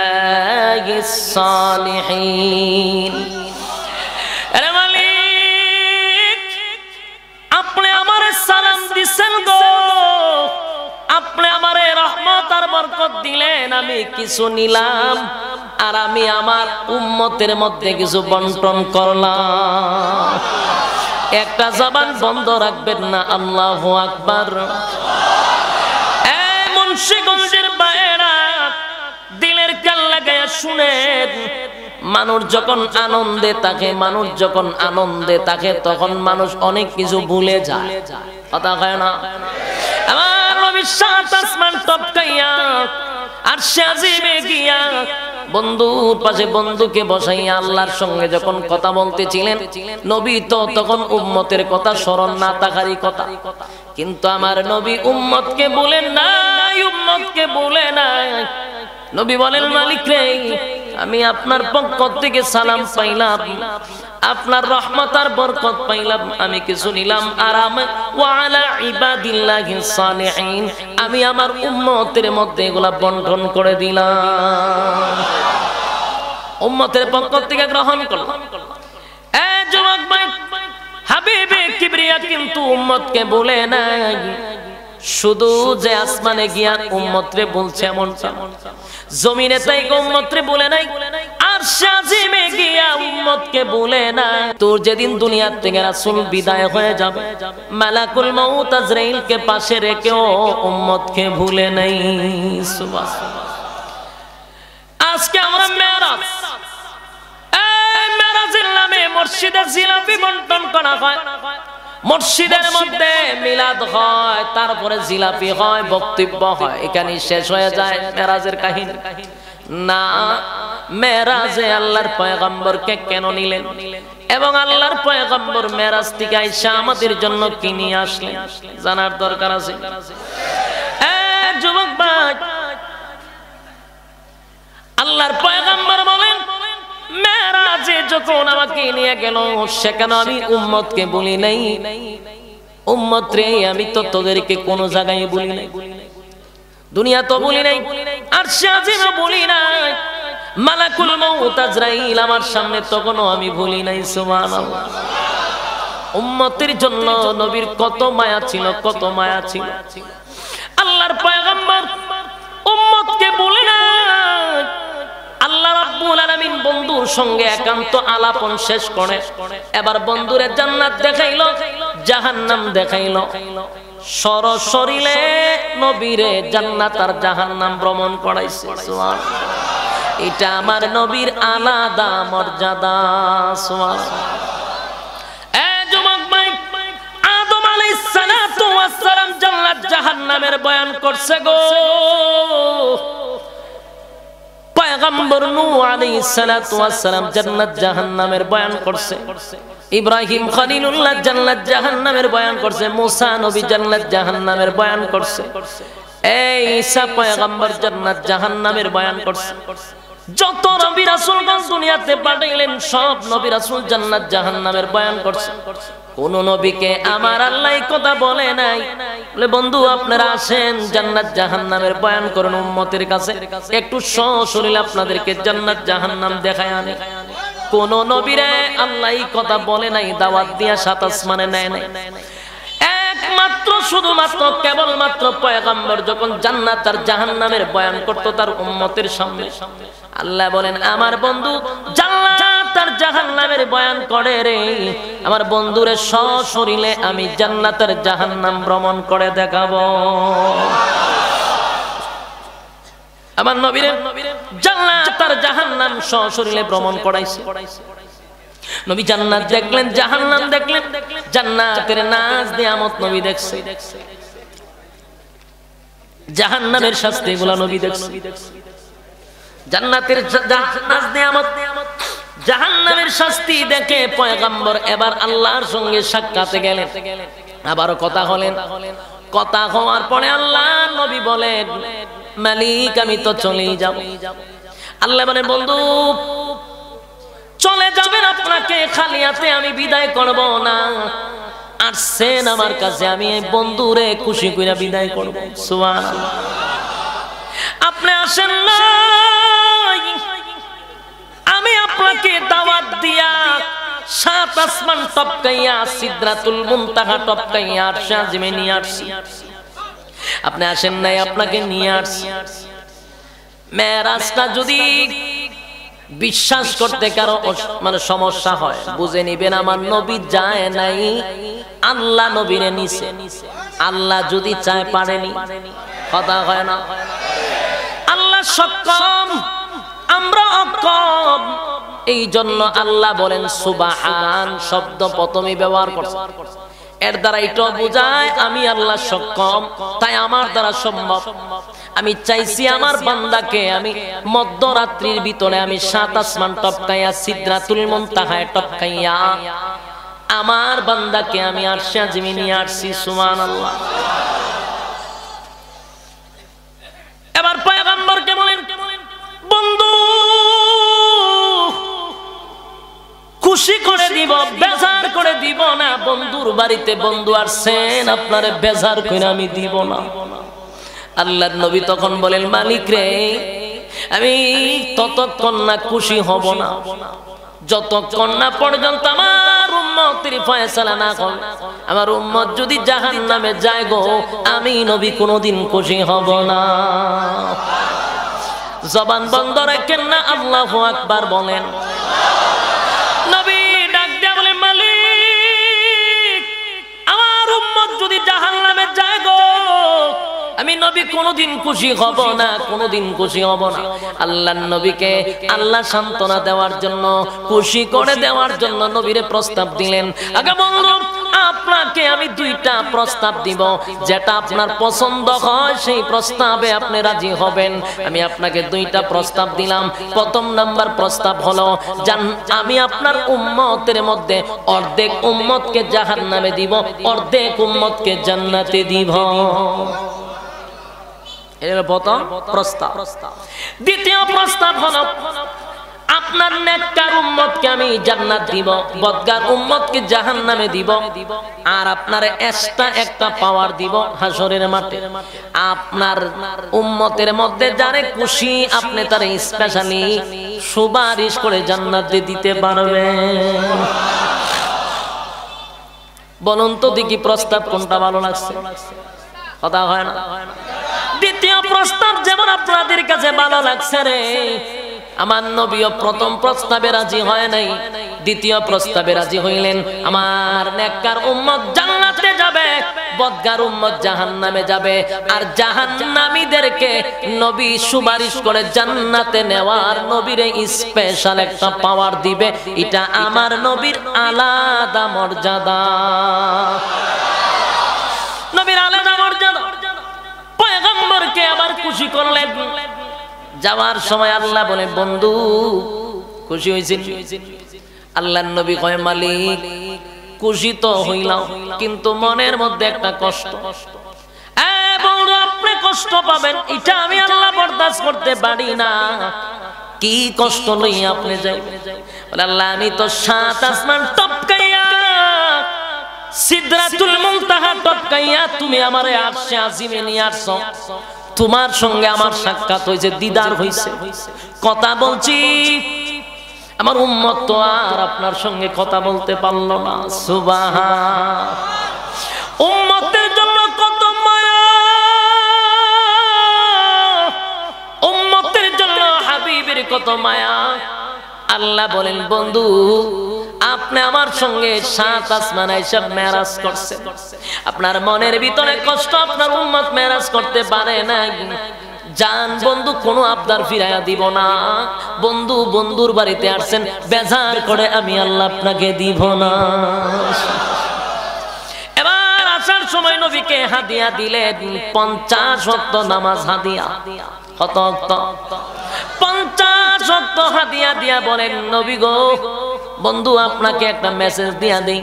সালিহিন। আরে মালিক, আপনি আমারে সালাম দিছেন গো, আপনি আমারে রহমত আর বরকত দিলেন, আমি কিছু নিলাম আর আমি আমার উম্মতের মধ্যে কিছু বন্টন করলাম। একটা জবান বন্ধ রাখবেন না, আল্লাহু আকবার। এই মুন্সিগঞ্জের বাইরা দিলের কান লাগায়া শুনেন, মানুষ যখন আনন্দে থাকে, মানুষ যখন আনন্দে থাকে তখন মানুষ অনেক কিছু ভুলে যায়, কথা কয় না? আমার নবী সাত আসমান টপকাইয়া আরশে আজিমে গিয়া বন্ধুর পাশে বন্ধুকে বসাইয়া আল্লাহর সঙ্গে যখন কথা বলতেছিলেন, নবী তো তখন উম্মতের কথা স্মরণ না থাকারই কথা, কিন্তু আমার নবী উম্মতকে বলেন নাই, উম্মতকে বলে নাই। নবী বলেন মালিক রে, আমি আপনার পক্ষ থেকে সালাম পাইলাম, আপনার রহমত আর বরকত পাইলাম, আমি কিছু নিলাম আর ওয়া আলা ইবাদিল্লাহিস সালিহিন, আমি আমার উম্মতের মধ্যে এগুলা বন্টন করে দিলাম, উম্মতের পক্ষ থেকে গ্রহণ করলাম। এই যুবক ভাই, হাবিবে কিবরিয়া কিন্তু উম্মতকে বলে নাই, শুধু যে আসমানে গিয়া উম্মতরে বলছে এমনটা, জমিনে তাই উম্মতরে বলে নাই, আর শাজিমে গিয়া উম্মতকে বলে নাই। তোর যেদিন দুনিয়ার থেকে রাসূল বিদায় হয়ে যাবে, মালাকুল মউত আজরাইলকে পাশে রেখেও উম্মতকে ভুলে নাই। সুবহানাল্লাহ। আজকে আমরা মেরাজ, এই মেরাজের নামে মসজিদে জিলাপি বন্টন করা হয়, মসজিদের মধ্যে মিলাদ হয়, তারপরে জিলাপি হয়, বক্তব্য হয়, এখানে শেষ হয়ে যায় মেরাজের কাহিনী। না, মেরাজে আল্লাহর পয়গম্বরকে কেন নিলেন এবং আল্লাহর পয়গম্বর মেরাজ থেকে আইসা আমাদের জন্য কি নিয়ে আসলেন জানার দরকার আছে। যুবক ভাই, আল্লাহর পয়গম্বর বলেন মেরাজে যখন আমাকে নিয়ে গেল, সেখানে আমি উম্মতকে বলি নাই, উম্মত রে আমি তো তোদেরকে কোন জায়গায় বলি নাই, দুনিয়া তো বলি নাই, আর শাজিমে বলি নাই, মালাকুল মউত আজরাইল আমার সামনে তখনও আমি ভুলি নাই। সুবহানাল্লাহ। উম্মতের জন্য নবীর কত মায়া ছিল, কত মায়া ছিল। আল্লাহর পয়গম্বর উম্মতকে বলি নাই, আল্লাহ রাব্বুল আলামিন বন্ধুর সঙ্গে একান্ত আলাপন শেষ করে এবার বন্ধুরে জান্নাত দেখাইলো, জাহান্নাম দেখাইলো, সরসরিলে নবীরে জান্নাত আর জাহান্নাম ভ্রমণ করাইছে। সুবহানাল্লাহ। এটা আমার নবীর আলাদা মর্যাদা। সুবহানাল্লাহ। এই যুবক ভাই, আদম আলাইহিস সালাতু ওয়াস সালাম জান্নাত জাহান্নামের বয়ান করছে গো, পয়গম্বর নূহ আলাইহিস সালাতু ওয়াস সালাম জান্নাত জাহান্নামের বয়ান করছে, ইব্রাহিম খলিলুল্লাহ জান্নাত জাহান্নামের বয়ান করছে, মুসা নবী জান্নাত জাহান্নামের বয়ান করছে, এই ঈসা পয়গম্বর জান্নাত জাহান্নামের বয়ান করছে। যত নবী রাসূলগণ দুনিয়াতে পাঠাইলেন সব নবী রাসূল জান্নাত জাহান্নামের বয়ান করছেন। কোন নবীকে আমার আল্লাহ এই কথা বলে নাই। বলে বন্ধু আপনারা আসেন জান্নাত জাহান্নামের বয়ান করুন উম্মতের কাছে, একটু সশরীরে আপনাদেরকে জান্নাত জাহান্নাম দেখায় আনে। কোন নবীরে আল্লাহ এই কথা বলে নাই, দাওয়াত দিয়া সাত আসমানে নেয় নাই। একমাত্র শুধুমাত্র কেবলমাত্র পয়গম্বর যখন জান্নাত আর জাহান্নামের বয়ান করত তার উম্মতের সামনে, আল্লাহ বলেন আমার বন্ধু জান্নাত আর জাহান্নামের বয়ান করে রে, আমার বন্ধুরে সশরীরে আমি জান্নাত আর জাহান্নাম ভ্রমণ করে দেখাবো। আমার নবীরে জান্নাত আর জাহান্নাম সশরীরে ভ্রমণ করাইছে। নবী জান্নাত দেখলেন, জাহান্নাম দেখলেন, জান্নাতের নাজ নিয়ামত নবী দেখছে, জাহান্নামের শাস্তিগুলো নবী দেখছে। জান্নাতের নাজ নিয়ামত, জাহান্নামের শাস্তি দেখে পয়গম্বর এবার আল্লাহর সঙ্গে সাক্ষাতে গেলেন। আবারও কথা হলেন, কথা হওয়ার পরে আল্লাহ নবী বলেন মালিক আমি তো চলেই যাব। আল্লাহ বলেন বন্ধু চলে যাবেন, আপনাকে খালি হাতে আমি বিদায় করব না। আসছেন আমার কাছে, আমি এই বন্ধুরে খুশি কইরা বিদায় করব। সুবহানাল্লাহ। আপনি আসেন না, আমি আপনাকে দাওয়াত দিয়া সাত আসমান টপকাইয়া সিদরাতুল মুনতাহা টপকাইয়া আরশে আজিমে নিয়ে আসছি। আপনি আসেন নাই, আপনাকে নিয়ে আসছি। মেরাজটা যদি বিশ্বাস করতে কারো মানে সমস্যা হয় বুঝে নিবেন আমার নবী যায় নাই, আল্লাহ নবীরে নিছে। আল্লাহ যদি চায় পারেনি, কথা হয় না। আল্লাহ সক্ষম, আমরা অক্ষম। এই জন্য আল্লাহ বলেন সুবহান শব্দ প্রথমে ব্যবহার করছে। এর দ্বারা এটা বোঝায় আমি আল্লাহ সক্ষম, তাই আমার দ্বারা সম্ভব। আমি চাইছি আমার বান্দাকে আমি মধ্যরাত্রির ভিতরে আমি সাত আসমান টপকাইয়া সিদরাতুল মুনতাহায় টপকাইয়া আমার বান্দাকে আমি আরশে আজিমে নিয়ে আসছি। সুবহানাল্লাহ। এবার পয়গম্বরকে বলেন বন্ধু খুশি করে দিব, বেজার করে দিব না। বন্ধুর বাড়িতে বন্ধু আসছেন, আপনারে বেজার করে আমি দিব না। আল্লাহর নবী তখন বলেন মালিক রে আমি ততক্ষণ না খুশি হব না যতক্ষণ না পর্যন্ত আমার উম্মতের ফয়সালা না হয়। আমার উম্মত যদি জাহান্নামে যায় গো, আমি নবী কোনোদিন খুশি হব না। জবান বন্ধ রাখেন না, আল্লাহু আকবার বলেন। নবী ডাক দিয়া বলেন মালিক আমার উম্মত যদি জাহান্নামে যায় গো, আমি নবী কোনোদিন খুশি হব না, কোনোদিন খুশি হব না। আল্লাহর নবীকে আল্লাহ সান্ত্বনা দেওয়ার জন্য, খুশি করে দেওয়ার জন্য নবীরে প্রস্তাব দিলেন। আগে বন্ধু আপনাকে আমি দুইটা প্রস্তাব দিব, যেটা আপনার পছন্দ হয় সেই প্রস্তাবে আপনি রাজি হবেন। আমি আপনাকে দুইটা প্রস্তাব দিলাম। প্রথম নাম্বার প্রস্তাব হলো আমি আপনার উম্মতের মধ্যে অর্ধেক উম্মতকে জাহান্নামে দিব, অর্ধেক উম্মতকে জান্নাতে দিব। এটা প্রথম প্রস্তাব। দ্বিতীয় প্রস্তাব হলো আপনার নেককার উম্মতকে আমি জান্নাত দিব, বদকার উম্মতকে জাহান্নামে দিব। আর আপনার এক্সট্রা একটা পাওয়ার দিব হাসরের মাঠে। আপনার উম্মতের মধ্যে যারে খুশি আপনি তারে স্পেশালি সুপারিশ করে জান্নাতে দিতে পারবেন। বলুন তো দেখি প্রস্তাব কোনটা ভালো লাগছে? কথা হয় না। দ্বিতীয় প্রস্তাব যেমন আপনাদের কাছে ভালো লাগছে রে, আমার নবীও প্রথম প্রস্তাবে রাজি হয় নাই, দ্বিতীয় প্রস্তাবে রাজি হইলেন। আমার নেককার উম্মত জান্নাতে যাবে, বদকার উম্মত জাহান্নামে যাবে। আর জাহান্নামীদেরকে নবী সুপারিশ করে জান্নাতে নেওয়ার নবীরে স্পেশাল একটা পাওয়ার দিবে। এটা আমার নবীর আলাদা মর্যাদা, নবীর আলাদা মর্যাদা। পয়গম্বরকে আবার খুশি করলেন। যাওয়ার সময় আল্লাহ বলে বন্ধু খুশি হয়েছেন? আল্লাহর নবী কয় মালিক খুশি তো হইলাম, কিন্তু মনের মধ্যে একটা কষ্ট। বন্ধু আপনি কষ্ট পাবেন এটা আমি আল্লাহ বরদাস্ত করতে পারি না। কি কষ্ট লইয়া আপনি যাইবেন? বলে আল্লাহ আমি তো 7 আসমান টপকাইয়া সিদরাতুল মুনতাহা টপকাইয়া তুমি আমারে আরশে আজিমে নিয়ে আসছো, তোমার সঙ্গে আমার সাক্ষাৎ হইছে, দিদার হইছে, কথা বলছি, আমার উম্মত তো আর আপনার সঙ্গে কথা বলতে পারলো না। সুবহান, উম্মতের জন্য কত মায়া, উম্মতের জন্য হাবিবের কত মায়া। আল্লাহ বলেন বন্ধু আপনি আমার সঙ্গে 7 আসমান আইসা মেরাজ করছেন, আপনার মনের ভিতরে কষ্ট, আপনার উম্মত মেরাজ করতে পারে না। জান বন্ধু কোনো আবদার ফিরাইয়া দিব না, বন্ধু বন্ধুর বাড়িতে আসছেন বেজার করে আমি আল্লাহ আপনাকে দিব না। এবার আসার সময় নবীকে হাদিয়া দিলেন 50 ওয়াক্ত নামাজ হাদিয়া। কত ওয়াক্ত? 50 ওয়াক্ত হাদিয়া দিয়া বলেন নবী গো বন্ধু আপনাকে একটা মেসেজ দিয়া দেই,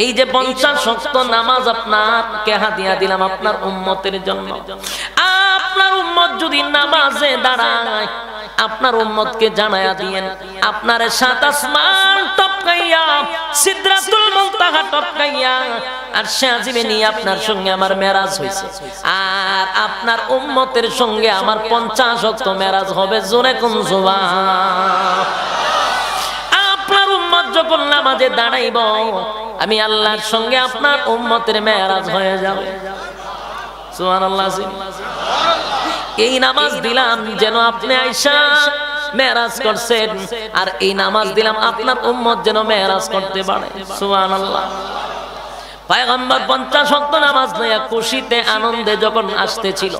এই যে 50 ওয়াক্ত নামাজ আপনাকে হাদিয়া দিলাম আপনার উম্মতের জন্য, আপনার উম্মত যদি নামাজে দাঁড়ায় আপনার উম্মতকে জানায়া দিয়েন আপনার 7 আসমান টপকাইয়া সিদরাতুল মুনতাহা টপকাইয়া আর সে আজিমে নিয়ে আপনার সঙ্গে আমার মেরাজ হইছে, আর আপনার উম্মতের সঙ্গে আমার 50 ওয়াক্ত মেরাজ হবে। জোরে কোন সুবহান। আপনার উম্মত যখন নামাজে দাঁড়াইব আমি আল্লাহর সঙ্গে আপনার উম্মতের মেরাজ হয়ে যাবে। সুবহানাল্লাহ। এই নামাজ দিলাম যেন আপনি আয়েশা মেরাজ করছেন, আর এই নামাজ দিলাম আপনার উম্মত যেন মেরাজ করতে পারে। সুবহানাল্লাহ। পয়গম্বর 50 ওয়াক্ত নামাজ নিয়ে খুশিতে আনন্দে যখন আসতেছিল,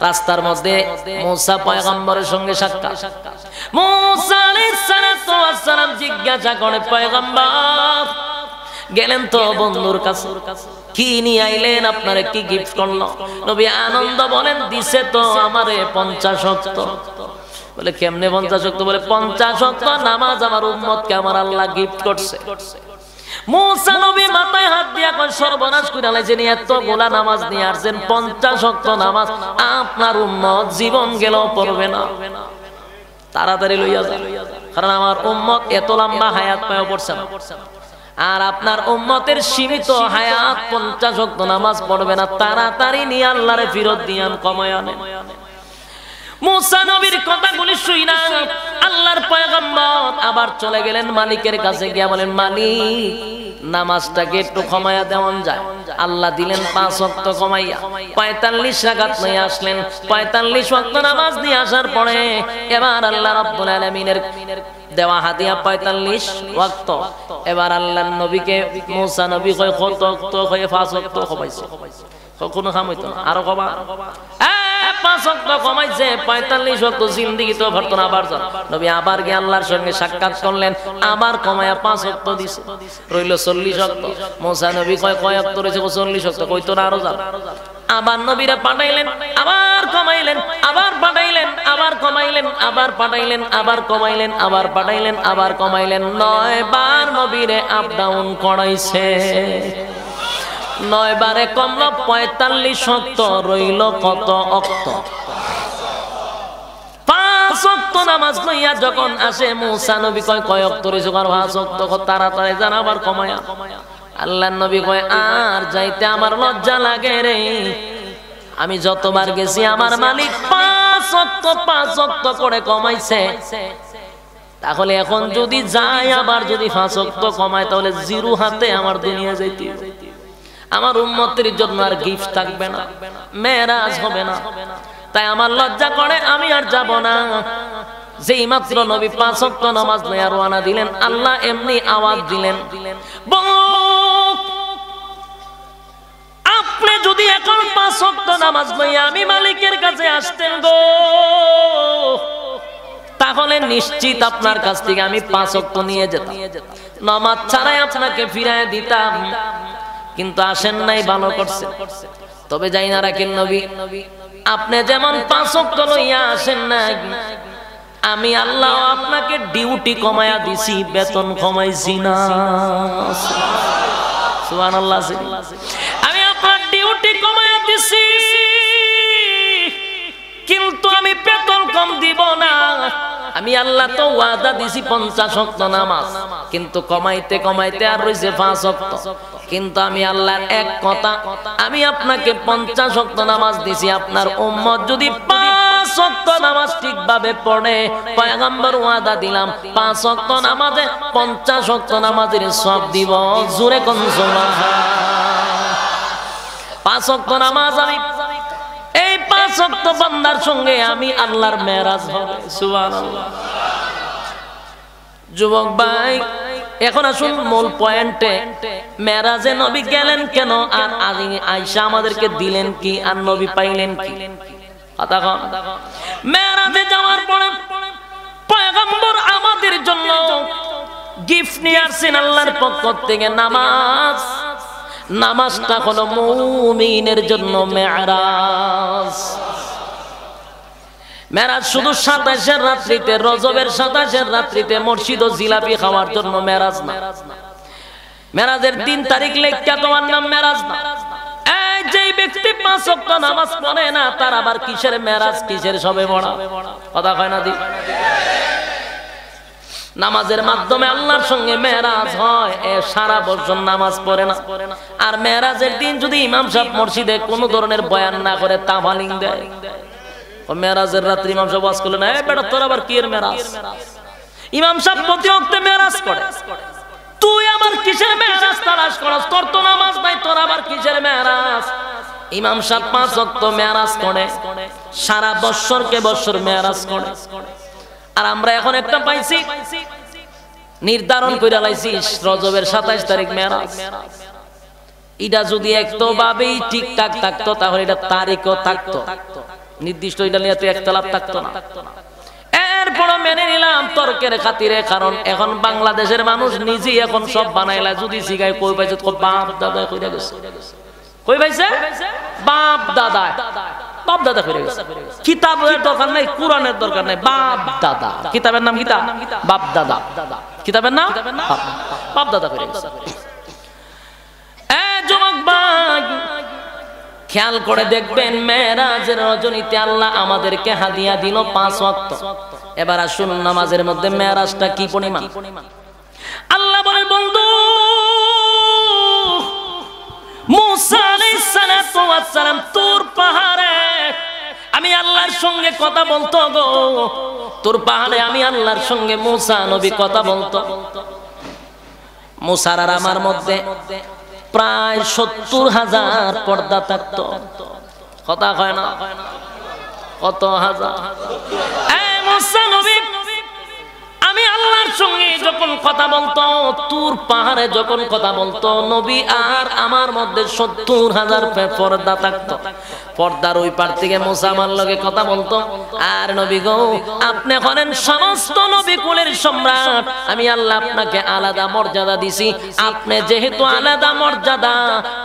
রাস্তার মধ্যে মুসা পয়গম্বরের সঙ্গে সাক্ষাৎ। মুসা আলাইহিস সালাম জিজ্ঞাসা করে পয়গম্বর গেলেন তো বন্ধুর কাছে, কি নিয়ে আইলেন, আপনারে কি গিফট করলো? নবী আনন্দ বলেন দিছে তো আমারে 50 ওয়াক্ত। বলে কেমনে 50 ওয়াক্ত? বলে 50 ওয়াক্ত নামাজ আমার উম্মতকে আমার আল্লাহ গিফট করছে। মুসা নবী মাথায় হাত দিয়া কয় সর্বনাশ কইরা লাইছেন, এতগুলা নামাজ নিয়ে আসছেন 50 ওয়াক্ত নামাজ আপনার উম্মত জীবন গেলেও পড়বে না, তাড়াতাড়ি লইয়া যান, কারণ আমার উম্মত এত লম্বা হায়াত পায়ও পড়ছে না, আর আপনার উম্মতের সীমিত হায়াত 50 ওয়াক্ত নামাজ পড়বে না, তাড়াতাড়ি নিয়ে আল্লাহরে ফিরত দিয়ান, কমায় আনেন। মুসা নবীর কথাগুলি শুইনা আল্লাহর পয়গম্বর আবার চলে গেলেন মালিকের কাছে, গিয়া বলেন মালিক নামাজটাকে একটু কমায়া দেওয়ান যায়। আল্লাহ দিলেন 5 ওয়াক্ত কমাইয়া 45 রাকাত নিয়ে আসলেন। 45 ওয়াক্ত নামাজ নিয়ে আসার পরে এবার আল্লাহ রাব্বুল আলামিনের দেওয়া হাদিয়া 45 ওয়াক্ত। এবার আল্লাহর নবীকে মুসা নবী কয় কত ওয়াক্ত? কয় 5 ওয়াক্ত কমাইছে। কোনো কাম হইতো না, আরো কমা। 5 ওয়াক্ত কমাইছে, 45 ওয়াক্ত জিন্দেগি তো ভরতো না। আবার যান নবী আবার গিয়ে আল্লাহর সঙ্গে সাক্ষাৎ করলেন, আবার কমায়া 5 ওয়াক্ত দিছে, রইল 40 ওয়াক্ত। মুসা নবী কয় কয় ওয়াক্ত রইছে? 40 ওয়াক্ত। কইতো না, আরো যান। আবার নবীরা পাঠাইলেন, আবার কমাইলেন, আবার পাঠাইলেন, আবার কমাইলেন, আবার পাঠাইলেন, আবার কমাইলেন, আবার পাঠাইলেন, আবার কমাইলেন। 9 বার নবীরে আপ ডাউন করাইছে। 9 বারে কমলো 45 ওয়াক্ত, রইল কত ওয়াক্ত? 5 ওয়াক্ত নামাজ লইয়া যখন আসে মুসা নবী কয় কয় ওয়াক্ত রইছে? 5 ওয়াক্ত। তাড়াতাড়ি যান, আবার কমায়া। আল্লাহর নবী কয় আর যাইতে আমার লজ্জা লাগে রে, আমি যতবার গেছি আমার মালিক 5 ওয়াক্ত করে কমাইছে, তাহলে এখন যদি যাই আবার যদি 5 ওয়াক্ত কমায় তাহলে জিরো হাতে আমার দুনিয়া যাইতে, আমার উম্মতের জন্য আর গিফট থাকবে না, মেরাজ হবে না। তাই আমার লজ্জা করে, আমি আর যাব না। যেই মাত্র নবী 5 ওয়াক্ত নামাজ নিয়ে রওনা দিলেন, আল্লাহ এমনি আওয়াজ দিলেন, আপনি যদি এখন 5 ওয়াক্ত নামাজ নিয়ে আমি মালিকের কাছে আসতেন গো, তাহলে নিশ্চিত আপনার কাছ থেকে আমি 5 ওয়াক্ত নিয়ে যেতাম, নামাজ ছাড়াই আপনাকে ফিরায় দিতাম। কিন্তু আসেন নাই, ভালো করছেন। তবে যাই না রাখেন নবী, আপনি যেমন 5 ওয়াক্ত লইয়া আসেন না, আমি আল্লাহ আপনাকে ডিউটি কমায়া দিছি, বেতন কমাইছি না। সুবহানাল্লাহ। আমি আপনার ডিউটি কমায়া দিছি, কিন্তু আমি বেতন কম দিব না, আমি আল্লাহ তো ওয়াদা দিছি 50 ওয়াক্ত নামাজ, কিন্তু কমাইতে কমাইতে আর রইছে 5 ওয়াক্ত। কিন্তু আমি আল্লাহর এক কথা, আমি আপনাকে 50 ওয়াক্ত নামাজ দিছি, আপনার উম্মত যদি 5 ওয়াক্ত নামাজ ঠিকভাবে পড়ে, পয়গম্বর ওয়াদা দিলাম 5 ওয়াক্ত নামাজে 50 ওয়াক্ত নামাজের সওয়াব দিব। জোরে কোন সুবহানাল্লাহ। 5 ওয়াক্ত নামাজ, আমি এই 5 ওয়াক্ত বান্দার সঙ্গে আমি আল্লাহর মেরাজ হবে। সুবহানাল্লাহ। যুবক ভাই, এখন আসুন মূল পয়েন্টে। মেরাজে নবী গেলেন কেন, আর আয়েশা আমাদেরকে দিলেন কি, আর নবী পাইলেন কি? কথা কন। মেরাজে যাওয়ার পরে পয়গম্বর আমাদের জন্য গিফট নিয়ে আসছেন আল্লাহর পক্ষ থেকে, নামাজ। নামাজটা হলো মুমিনের জন্য মেরাজ। মেরাজ শুধু 27 রাত্রিতে, রজবের 27 রাত্রিতে মসজিদ ও জিলাপি খাওয়ার জন্য মেরাজ না। মেরাজের 3 তারিখ লেখা তোমার নাম মেরাজ না। এই যে ব্যক্তি 5 ওয়াক্ত নামাজ পড়ে না, তার আবার কিসের মেরাজ, কিসের শবে বড়া? কথা কয় না দি। নামাজের মাধ্যমে আল্লাহর সঙ্গে মেরাজ হয়, সারা বছর নামাজ পড়ে না। আর মেরাজের দিন যদি ইমাম সাহেব মসজিদে কোনো ধরনের বয়ান না করে, তাফালিং দেয়, ও মেরাজের রাত্রি ইমাম সাহেব ওয়াজ করলেন, এই বেটা তোর আবার কি এর মেরাজ? ইমাম সাহেব প্রতি ওয়াক্তে মেরাজ করে, তুই আবার কিসের মেরাজ তালাশ করস? তোর তো নামাজ নাই, তোর আবার কিসের মেরাজ? ইমাম সাহেব 5 ওয়াক্ত মেরাজ করে, সারা বছরকে বছর মেরাজ করে। আর আমরা এখন একটা পাইছি, নির্ধারণ করে লাইছি রজবের 27 তারিখ মেরাজ। এটা যদি একটু ভাবেই ঠিকঠাক থাকতো, তাহলে এটা তারিখও থাকতো, নির্দিষ্ট এটা নিয়ে তো একতলাপ থাকতো না। এরপর মেনে নিলাম তর্কের খাতিরে, কারণ এখন বাংলাদেশের মানুষ নিজেই এখন সব বানাইলা। যদি শিখায় কই পাইছে, বাপ দাদা কইরা গেছে, কই পাইছে বাপ দাদা, বাপ দাদা কইরা গেছে। কিতাবের দরকার নাই, কোরআনের দরকার নাই, বাপ দাদা। কিতাবের নাম কিতাব বাপ দাদা, কিতাবের নাম বাপ দাদা কইরা গেছে। যুবক ভাই, খেয়াল করে দেখবেন, মেরাজের রজনীতে আল্লাহ আমাদেরকে হাদিয়া দিল 5 ওয়াক্ত। এবার আসুন নামাজের মধ্যে মেরাজটা কি পরিমাণ। আল্লাহ বলেন, বন্ধু মুসা আলাইহিস সালাতু ওয়াস সালাম তুর পাহাড়ে আমি আল্লাহর সঙ্গে কথা বলতো গো। তুর পাহাড়ে আমি আল্লাহর সঙ্গে মুসা নবী কথা বলতো। মুসার আর আমার মধ্যে প্রায় 70,000 পর্দা থাকতো। কথা কয় না, কত হাজার। মুসা নবী আমি আল্লাহর সঙ্গে যখন কথা বলতো, তুর পাহাড়ে যখন কথা বলতো, নবী আর আমার মধ্যে 70,000 পর্দা থাকতো। পর্দার ওই পার থেকে মুসা আমার লগে কথা বলতো, আর নবী গো আপনি হলেন সমস্ত নবী কুলের সম্রাট, আমি আল্লাহ আপনাকে আলাদা মর্যাদা দিছি। আপনি যেহেতু আলাদা মর্যাদা,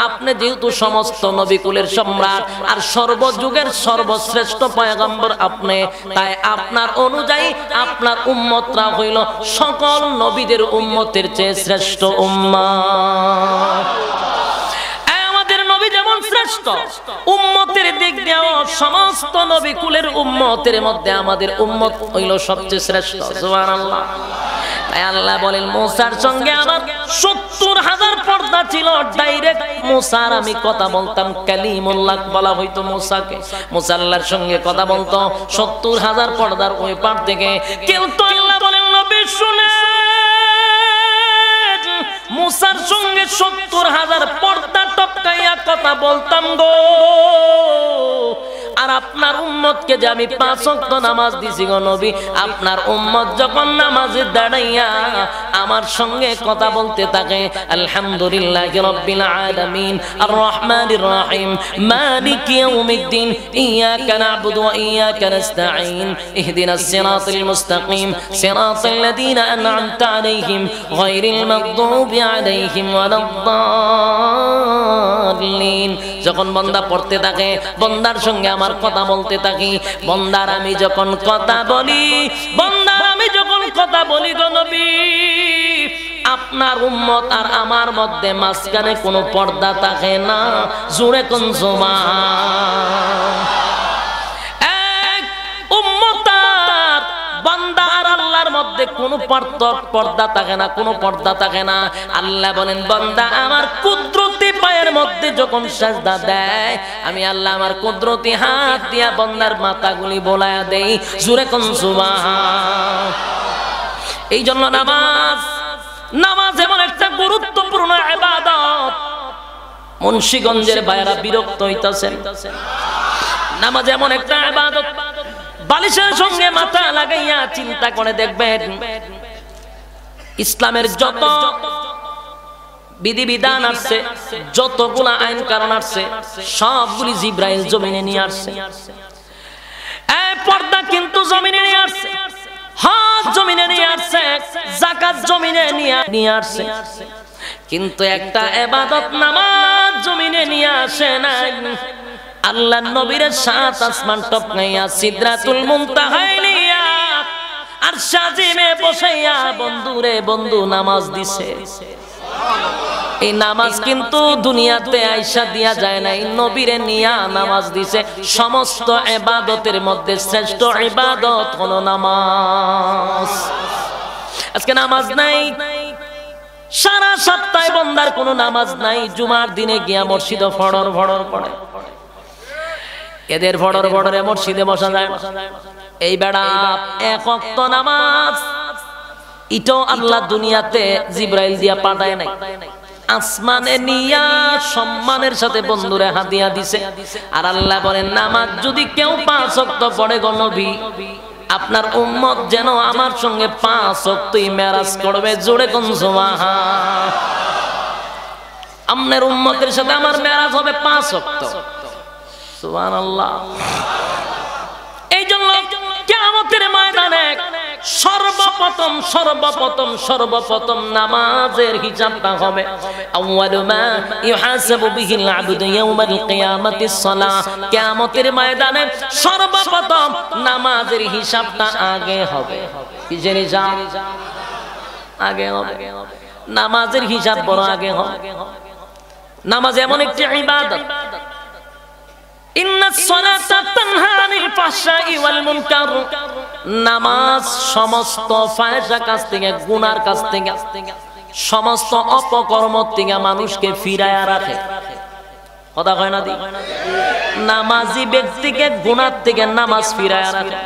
আপনি যেহেতু সমস্ত নবী কুলের সম্রাট আর সর্বযুগের সর্বশ্রেষ্ঠ পয়গম্বর আপনি, তাই আপনার অনুযায়ী আপনার উম্মতরা হইল সকল নবীদের উম্মতের চেয়ে শ্রেষ্ঠ উম্মত। আমাদের নবী যেমন শ্রেষ্ঠ, উম্মতের দিক দিয়েও সমস্ত নবী কুলের উম্মতের মধ্যে আমাদের উম্মত হইল সবচেয়ে শ্রেষ্ঠ। সুবহানাল্লাহ। তাই আল্লাহ বলেন, মুসার সঙ্গে আমার 70,000 পর্দা ছিল। ডাইরেক্ট মুসার আমি কথা বলতাম, কালিমুল্লাহ বলা হইতো মুসাকে। মুসা আল্লাহর সঙ্গে কথা বলতো 70,000 পর্দার ওই পার থেকে। কিন্তু আল্লাহ বলেন, নবী শুনে, মুসার সঙ্গে 70,000 পর্দা টপকাইয়া কথা বলতাম গো। আর আপনার উম্মতকে যে আমি 5 ওয়াক্ত নামাজ দিছি গো নবী, আপনার উম্মত যখন নামাজে দাঁড়াইয়া আমার সঙ্গে কথা বলতে থাকে, আলহামদুলিল্লাহি রাব্বিল আলামিন আর রহমানির রহিম মালিকি ইয়াউমিদ্দিন ইয়াকা না'বুদু ওয়া ইয়াকা নাস্তাঈন ইহদিনাস সিরাতাল মুস্তাকিম সিরাতাল লাযীনা আন'আমতা আলাইহিম গায়রিল মাগদুবি আলাইহিম ওয়ালাদ-দাল্লিন। যখন বান্দা পড়তে থাকে, বান্দার সঙ্গে আমার কথা বলতে থাকি, বান্দার আমি যখন কথা বলি, বান্দার আমি যখন কথা বলি গো নবী, আপনার উম্মত আর আমার মধ্যে মাঝখানে কোনো পর্দা থাকে না। জোরে কোন সুবহান। এক উম্মত আর বান্দা আর মধ্যে কোনো পর্দা থাকে না, কোনো পর্দা থাকে না। আল্লাহ বলেন বান্দা আমার কুদরতি পায়ের মধ্যে যখন সিজদা দেয়, আমি আল্লাহ আমার কুদরতি হাত দিয়া বান্দার মাথাগুলি বোলায়া দেই। জোরে কোন সুবহান। এই জন্য নামাজ এমন একটা গুরুত্বপূর্ণ ইবাদত। মুন্সিগঞ্জের ভাইরা বিরক্ত হইতাছেন, নামাজ এমন একটা ইবাদত, বালিশের সঙ্গে মাথা লাগাইয়া চিন্তা করে দেখবেন ইসলামের যত বিধিবিধান আসছে, যতগুলা আইন কারণ আসছে, সবগুলি জিব্রাইল জমিনে নিয়ে আসছে। এই পর্দা কিন্তু জমিনে নিয়ে আসছে, হজ জমিনে নিয়ে আসছে, যাকাত জমিনে নিয়ে আসছে, কিন্তু একটা ইবাদত নামাজ জমিনে নিয়ে আসে নাই। আল্লাহ নবীর সাত আসমান টপকাইয়া সিদরাতুল মুনতাহায় নিয়া আর সাজিমে বসাইয়া বন্ধুরে বন্ধু নামাজ দিছে। এই নামাজ কিন্তু দুনিয়াতে আইসা দিয়া যায় নাই, নবীরে নিয়া নামাজ দিছে। সমস্ত ইবাদতের মধ্যে শ্রেষ্ঠ ইবাদত হলো নামাজ। আজকে নামাজ নাই, সারা সপ্তাহে বন্দার কোনো নামাজ নাই, জুমার দিনে গিয়া মসজিদে ফড়র ফড়র পড়ে। এদের ফড়র ফড়রে মসজিদে বসা যায় না। এই বেড়া এক ওয়াক্ত নামাজ ইটো আল্লাহ দুনিয়াতে জিব্রাইল দিয়া পাঠায় নাই, আসমানে নিয়া সম্মানের সাথে বন্ধুরে হাদিয়া দিছে। আর আল্লাহ বলেন নামাজ যদি কেউ 5 ওয়াক্ত পড়ে গো নবী, আপনার উম্মত যেন আমার সঙ্গে 5 ওয়াক্তই মেরাজ করবে। জোরে কোন সুবহান। আপনার উম্মতের সাথে আমার মেরাজ হবে 5 ওয়াক্ত। সুবহানাল্লাহ। এই জন্য কিয়ামতের ময়দানে সর্বপ্রথম নামাজের হিসাবটা হবে। আউয়ালু মা ইউহাসাবু বিহিল আবদু ইয়াউমাল কিয়ামাতিস সালাহ। কিয়ামতের ময়দানে সর্বপ্রথম নামাজের হিসাবটা আগে হবে। কিসের হিসাব? আগে হবে। নামাজের হিসাব বড় আগে হবে। নামাজ এমন একটি ইবাদত, ইন্নাস সালাতা তানহা আনিল ফাহশাই ওয়াল মুনকার। নামাজ সমস্ত ফাহশা কাজ থেকে, গুনার কাজ থেকে, সমস্ত অপকর্ম থেকে মানুষকে ফিরায়া রাখে। কথা কয় না দি? নামাজি ব্যক্তিকে গুনার থেকে নামাজ ফিরায়া রাখে,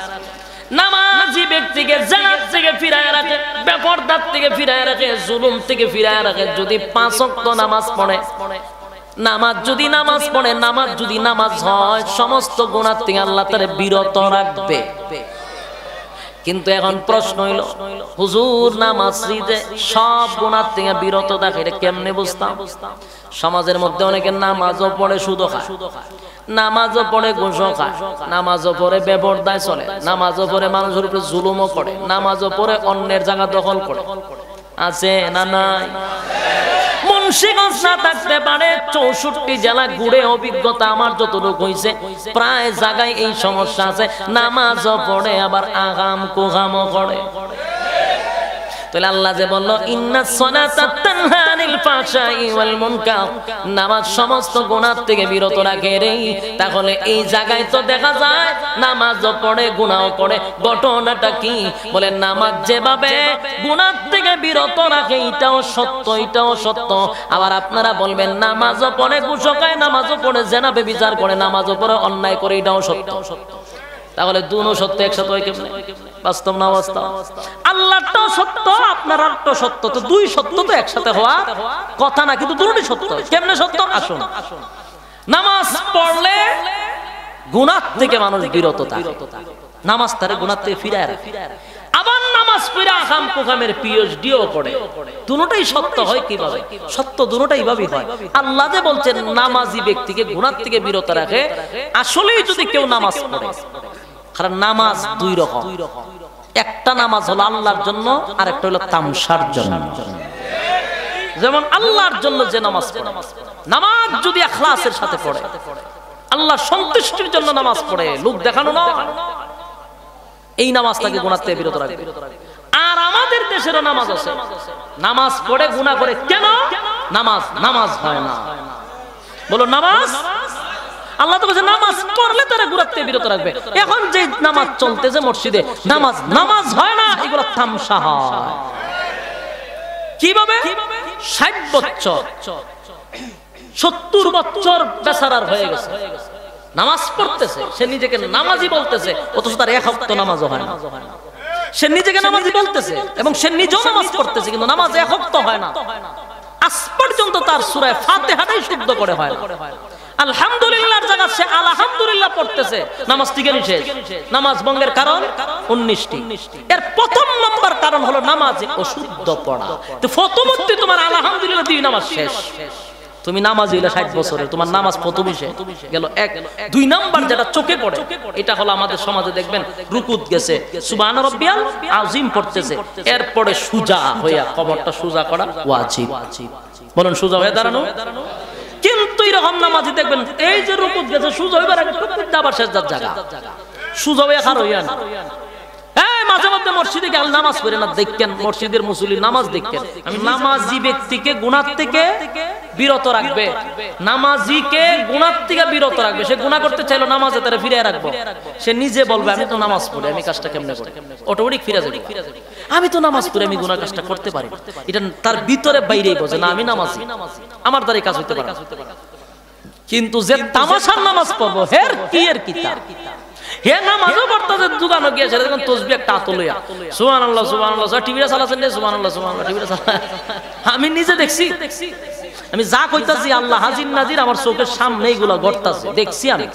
নামাজি ব্যক্তিকে জানাত থেকে ফিরায়া রাখে, বেপরদার থেকে ফিরায়া রাখে, জুলুম থেকে ফিরায়া রাখে। যদি 5 ওয়াক্ত নামাজ পড়ে, নামাজ যদি নামাজ হয়, সমস্ত গুনাহ থেকে আল্লাহ তাআলা বিরত রাখবে। কিন্তু এখন প্রশ্ন হইল, হুজুর নামাজ যে সব গুনাহ থেকে বিরত থাকে, এটা কেমনে বুঝতাম? সমাজের মধ্যে অনেকে নামাজও পড়ে সুদও খায়, নামাজও পড়ে ঘুষও খায়, নামাজও পড়ে বেপরদায় চলে, নামাজও পড়ে মানুষের উপরে জুলুমও করে, নামাজও পড়ে অন্যের জায়গা দখল করে। আছে না নাই? মুন্সিগঞ্জ না থাকতে পারে, 64 জেলা ঘুরে অভিজ্ঞতা আমার যতটুকু হইছে, প্রায় জায়গায় এই সমস্যা আছে। নামাজও পড়ে আবার আগাম কুগামও করে। তাহলে আল্লাহ যে বলল ইন্নাস সালাতা তানহা আনিল ফাহশাই ওয়াল মুনকার, নামাজ সমস্ত গুনাহ থেকে বিরত রাখে রে। তাহলে এই জায়গায় তো দেখা যায় নামাজও পড়ে গুনাহও করে। ঘটনাটা কি? বলে নামাজ যেভাবে গুনাহ থেকে বিরত রাখে, এটাও সত্য, এটাও সত্য। আবার আপনারা বলবেন নামাজও পড়ে ঘুষও খায়, নামাজও পড়ে জেনা ব্যভিচার করে, নামাজও পড়ে অন্যায় করে, এটাও সত্য। তাহলে দুনো সত্য একসাথে হয় কেমনে? বাস্তব না অবস্থা? আল্লাহটাও সত্য, আপনারটাও সত্য, তো দুই সত্য তো একসাথে হওয়া কথা না, কিন্তু দুটোই সত্য। কেমনে সত্য? আসুন, নামাজ পড়লে গুনাহ থেকে মানুষ বিরত থাকে, নামাজ তারে গুনাহ থেকে ফিরায় রাখে। আবার নামাজ পড়ে আকাম কুকামের পিএইচডিও করে। দুটোই সত্য হয় কিভাবে? সত্য দুটোই ভাবেই হয়। আল্লাহ যে বলছেন নামাজি ব্যক্তিকে গুনাহ থেকে বিরত রাখে, আসলেই যদি কেউ নামাজ পড়ে, কারণ নামাজ দুই রকম, একটা নামাজ হলো আল্লাহর জন্য, আর একটা হলো তামসার জন্য। যেমন আল্লাহর জন্য যে নামাজ পড়ে, নামাজ যদি ইখলাসের সাথে পড়ে, আল্লাহর সন্তুষ্টির জন্য নামাজ পড়ে, লোক দেখানো না, এই নামাজ তাকে গুনাহ থেকে বিরত রাখবে। আর আমাদের দেশেরও নামাজ আছে, নামাজ পড়ে গুনাহ করে। কেন? নামাজ হয় না। বলো নামাজ আল্লাহ তো বলেছে নামাজ পড়লে তারা গুনাহ থেকে বিরত রাখবে। এখন যে নামাজ চলতেছে মসজিদে, নামাজ হয় না, এগুলো তামসা হয়। কিভাবে? 60 বছর 70 বছর বেচারার হয়ে গেছে, নামাজ পড়তেছে, সে নিজেকে নামাজি বলতেছে, অথচ তার এক ওয়াক্ত নামাজও হয় না। সে নিজেকে নামাজি বলতেছে এবং সে নিজেও নামাজ পড়তেছে, কিন্তু নামাজ এক ওয়াক্ত হয় না। আজ পর্যন্ত তার সূরা ফাতিহাটাই শুদ্ধ করে হয় না। আলহামদুলিল্লাহর জায়গা সে আলহামদুলিল্লাহ পড়তেছে, নামাজ টিকে শেষ। নামাজ ভঙ্গের কারণ 19টি। এর প্রথম নম্বর কারণ হলো নামাজে অশুদ্ধ পড়া। তো প্রথমত তোমার আলহামদুলিল্লাহ দিয়ে নামাজ শেষ। তুমি নামাজ হইলে 60 বছরের, তোমার নামাজ প্রথমই শেষ গেল। এক। 2 নাম্বার যেটা চোখে পড়ে, এটা হলো আমাদের সমাজে দেখবেন রুকুত গেছে, সুবহান রাব্বিয়াল আযীম পড়তেছে, এরপরে সুজা হইয়া কবরটা সুজা করা ওয়াজিব। বলুন সুজা হয়ে দাঁড়ানো। কিন্তু এরকম নামাজি দেখবেন এই যে রুকুত গেছে, সুজা হইবার আগে আবার সেজদার জায়গা, সুজা হয়ে খার হইয়া না। মাঝে মধ্যে মসজিদে গেলে নামাজ পড়ে না, দেখেন মসজিদের মুসল্লি নামাজ দেখেন। নামাজি ব্যক্তিকে গুনাহ থেকে বিরত রাখবে, নামাজিকে গুনাহ থেকে বিরত রাখবে। সে গুনাহ করতে চাইলো, নামাজে তারা ফিরে রাখবো। সে নিজে বলবে আমি তো নামাজ পড়ি, আমি কাজটা কেমনে করি, অটোমেটিক ফিরে যাবে। আমি তো নামাজ পড়ি, আমি গুনাহ কাজটা করতে পারি, এটা তার ভিতরে বাইরেই বোঝে না আমি নামাজি, আমার দ্বারা কাজ হইতে পারে। কিন্তু যে তামাশার নামাজ পড়বো, হের কি এর কিতাব, হে নামাজও পড়তেছে, দোকানে গিয়ে সেটা দেখুন তসবিহ একটা হাতে লইয়া সুবহানাল্লাহ সুবহানাল্লাহ, টিভিটা চালাছেন রে সুবহানাল্লাহ সুবহানাল্লাহ, টিভিটা চালা। আমি নিজে দেখছি, আমি যা কইতাছি আল্লাহ হাজির নাজির আমার চোখের সামনে এগুলো ঘটতাছে, দেখছি আমি।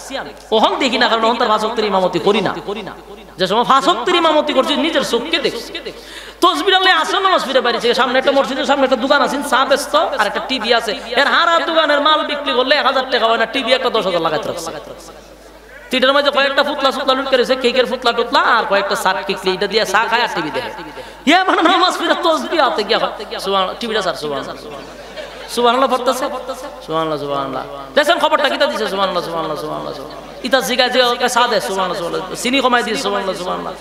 ওহন দেখি না, কারণ ওহন তার 5 ওয়াক্তের ইমামতি করি না। যে সময় 5 ওয়াক্তের ইমামতি করছি নিজের চোখকে দেখছি। তসবিহ আল্লাহ আসল নামাজ ফিরে বাড়িছে, সামনে একটা মসজিদের সামনে একটা দোকান আছে, চা বেচতো আর একটা টিভি আছে। এর হারা দোকানের মাল বিক্রি করলে 1000 টাকা হয় না, টিভি একটা 10,000 লাগাইতে রাখছে। তিনটার মধ্যে কয়েকটা ফুটলা সুতলা লুট করেছে, কেকের ফুটলা টুটলা আর কয়েকটা সাত কিকলি, এটা দিয়ে চা খায় আর টিভি দেখে। ইয়া মানে নামাজ পড়ে তসবিহ হাতে গিয়া সুবহানাল্লাহ, টিভিটা স্যার সুবহানাল্লাহ সুবহানাল্লাহ পড়তেছে, সুবহানাল্লাহ সুবহানাল্লাহ। দেখেন খবরটা কিতা দিছে, সুবহানাল্লাহ সুবহানাল্লাহ সুবহানাল্লাহ। ইতা জিগা যে সাদে সুবহানাল্লাহ সুবহানাল্লাহ, চিনি কমাই দিছে সুবহানাল্লাহ সুবহানাল্লাহ।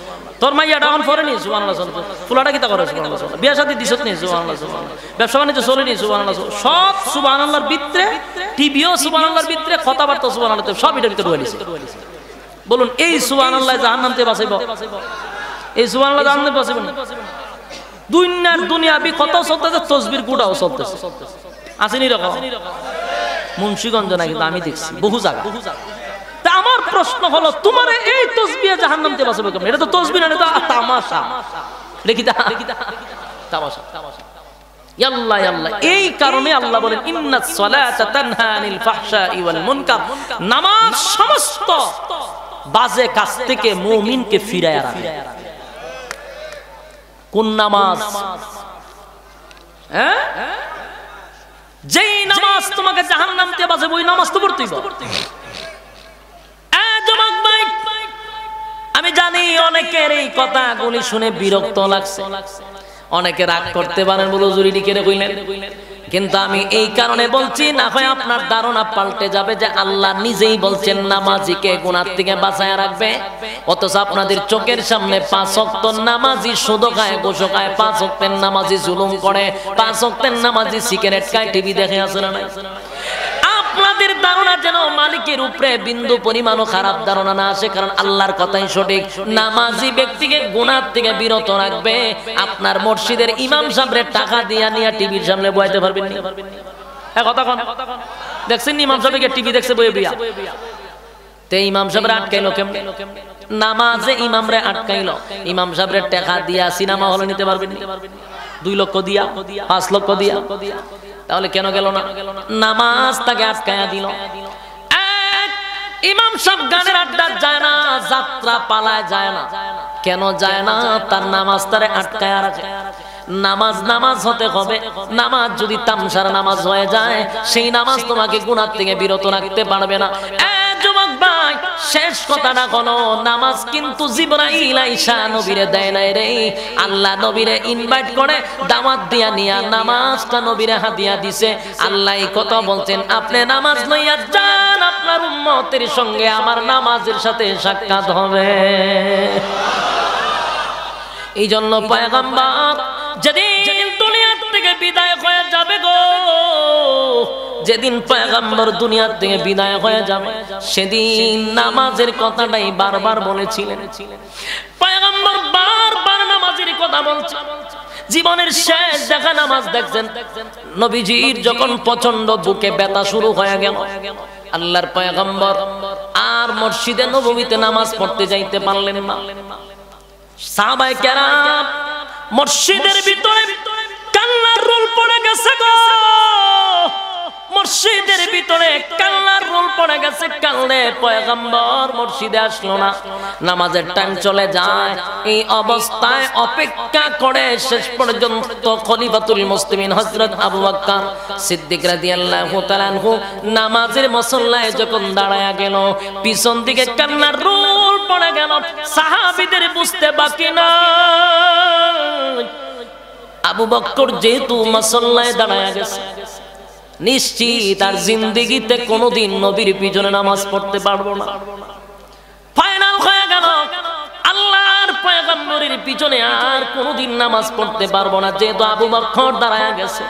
তোর মাইয়াটা এখন ফরেনি সুবহানাল্লাহ সুবহানাল্লাহ, ফুলাটা কিতা করে সুবহানাল্লাহ সুবহানাল্লাহ, বিয়া শাদী দিছত নি সুবহানাল্লাহ সুবহানাল্লাহ, ব্যবসা বাণিজ্য চলেনি সুবহানাল্লাহ সুবহানাল্লাহ, সব সুবহানাল্লাহর ভিতরে, টিভিও সুবহানাল্লাহর ভিতরে, কথাবার্তা সুবহানাল্লাহ, সব এটার ভিতরে ঢুকে দিছে। বলুন এই সুবহানাল্লাহ জাহান্নাম থেকে বাঁচাইব? এই সুবহানাল্লাহ জাহান্নাম থেকে বাঁচাইব না? দুনিয়াবি কত চলতেছে, তসবির গুড়াও চলতেছে, আসেনি রকম মুন্সিগঞ্জ না, কিন্তু আমি দেখছি বহু জায়গা। তা আমার প্রশ্ন হলো, তোমার এই তসবিহ জাহান্নাম থেকে বাঁচাবে কেমন? এটা তো তসবিহ না, এটা তামাশা। তামাশা। আল্লাহ আল্লাহ, এই কারণে আল্লাহ বলেন ইন্নাস সালাতা তানহা আনিল ফাহশাই ওয়াল মুনকার, নামাজ সমস্ত বাজে কাজ থেকে মুমিনকে ফিরায় রাখে। কোন নামাজ? হ্যাঁ, যেই নামাজ তোমাকে জাহান্নাম থেকে বাঁচাবে ওই নামাজ তো পড়তেই হবে। যুবক ভাই, আমি জানি অনেকের এই কথাগুলি শুনে বিরক্ত লাগছে, অনেকে রাগ করতে পারেন, বলো জুরিটি কেড়ে কইলেন। কিন্তু আমি এই কারণে বলছি, না হয় আপনার ধারণা পাল্টে যাবে যে আল্লাহ নিজেই বলছেন নামাজিকে গুনাহ থেকে বাঁচায় রাখবে, অথচ আপনাদের চোখের সামনে 5 ওয়াক্ত নামাজি সুদ খায়, ঘুষ খায়, 5 ওয়াক্তের নামাজি জুলুম করে, 5 ওয়াক্তের নামাজি সিগারেট খায়, টিভি দেখে আছে না নাই? আপনাদের ধারণা যেন মালিকের উপরে বিন্দু পরিমাণও খারাপ ধারণা না আসে, কারণ আল্লাহর কথাই সঠিক। নামাজি ব্যক্তিকে গুনাহ থেকে বিরত রাখবে। আপনার মসজিদের ইমাম সাহেবের টাকা দিয়া নিয়ে টিভির সামনে বইতে পারবেন না। কথা কোন দেখছেন ইমাম সাহেবকে টিভি দেখছে বইয়ে বিয়া, তে ইমাম সাহেবরা আটকাইলো কেমনে? নামাজে ইমামরে আটকাইলো, ইমাম সাহেবের টাকা দিয়া সিনেমা হলে নিতে পারবেন না, 2 লক্ষ দিয়া, 5 লক্ষ দিয়া। তাহলে কেন গেল না? নামাজ তাকে আটকায়া দিল। ইমাম সাহেব গানের আড্ডা যায় না, যাত্রা পালায় যায় না। কেন যায় না? তার নামাজ তারে আটকায়া রাখে। নামাজ হতে হবে। নামাজ যদি তামসার নামাজ হয়ে যায়, সেই নামাজ তোমাকে গুনাহ থেকে বিরত রাখতে পারবে না। যুবক ভাই, শেষ কথাটা হলো, নামাজ কিন্তু জিবরাইল আইসা নবীরে দেয় নাই রে। আল্লাহ নবীরে ইনভাইট করে দাওয়াত দিয়া নিয়া নামাজটা নবীরে হাদিয়া দিছে। আল্লাহ এই কথা বলছেন, আপনি নামাজ লইয়া যান, আপনার উম্মতের সঙ্গে আমার নামাজের সাথে সাক্ষাৎ হবে। এই জন্য পয়গম্বর যেদিন দুনিয়া থেকে বিদায় হয়ে যাবে গো, যেদিন পয়গম্বর দুনিয়া থেকে বিদায় হয়ে যাবে সেদিন নামাজের কথাটাই বারবার বলেছিলেন। পয়গম্বর বারবার নামাজের কথা বলছেন। জীবনের শেষ দেখা নামাজ দেখছেন। নবীজির যখন প্রচন্ড বুকে ব্যথা শুরু হয়ে গেল, আল্লাহর পয়গম্বর আর মসজিদে নববীতে নামাজ পড়তে যাইতে পারলেন না। সাহাবায়ে কেরাম মসজিদের ভিতরে কান্নার রোল পড়ে গেছে গো, মসজিদের ভিতরে কান্নার রোল পড়ে গেছে। কান্দে পয়গম্বর মসজিদে আসলো না, নামাজের টাইম চলে যায়। এই অবস্থায় অপেক্ষা করে শেষ পর্যন্ত খলিফাতুল মুসলিমিন হযরত আবু বকর সিদ্দিক রাদিয়াল্লাহু তাআলা আনহু নামাজের মুসল্লায় যখন দাঁড়ায়া গেল, পিছন দিকে কান্নার রোল পড়ে গেল। সাহাবীদের বুঝতে বাকি না, আবু বকর যেহেতু মুসল্লায় দাঁড়ায়া গেছে, নিশ্চিত আর জিন্দেগিতে কোনোদিন নবীর পিছনে নামাজ পড়তে পারবো না। ফাইনাল হয়ে গেল, আল্লাহর পয়গম্বরের পিছনে আর কোনোদিন নামাজ পড়তে পারবো না, যেহেতু আবু বকর দাঁড়ায়া গেছে।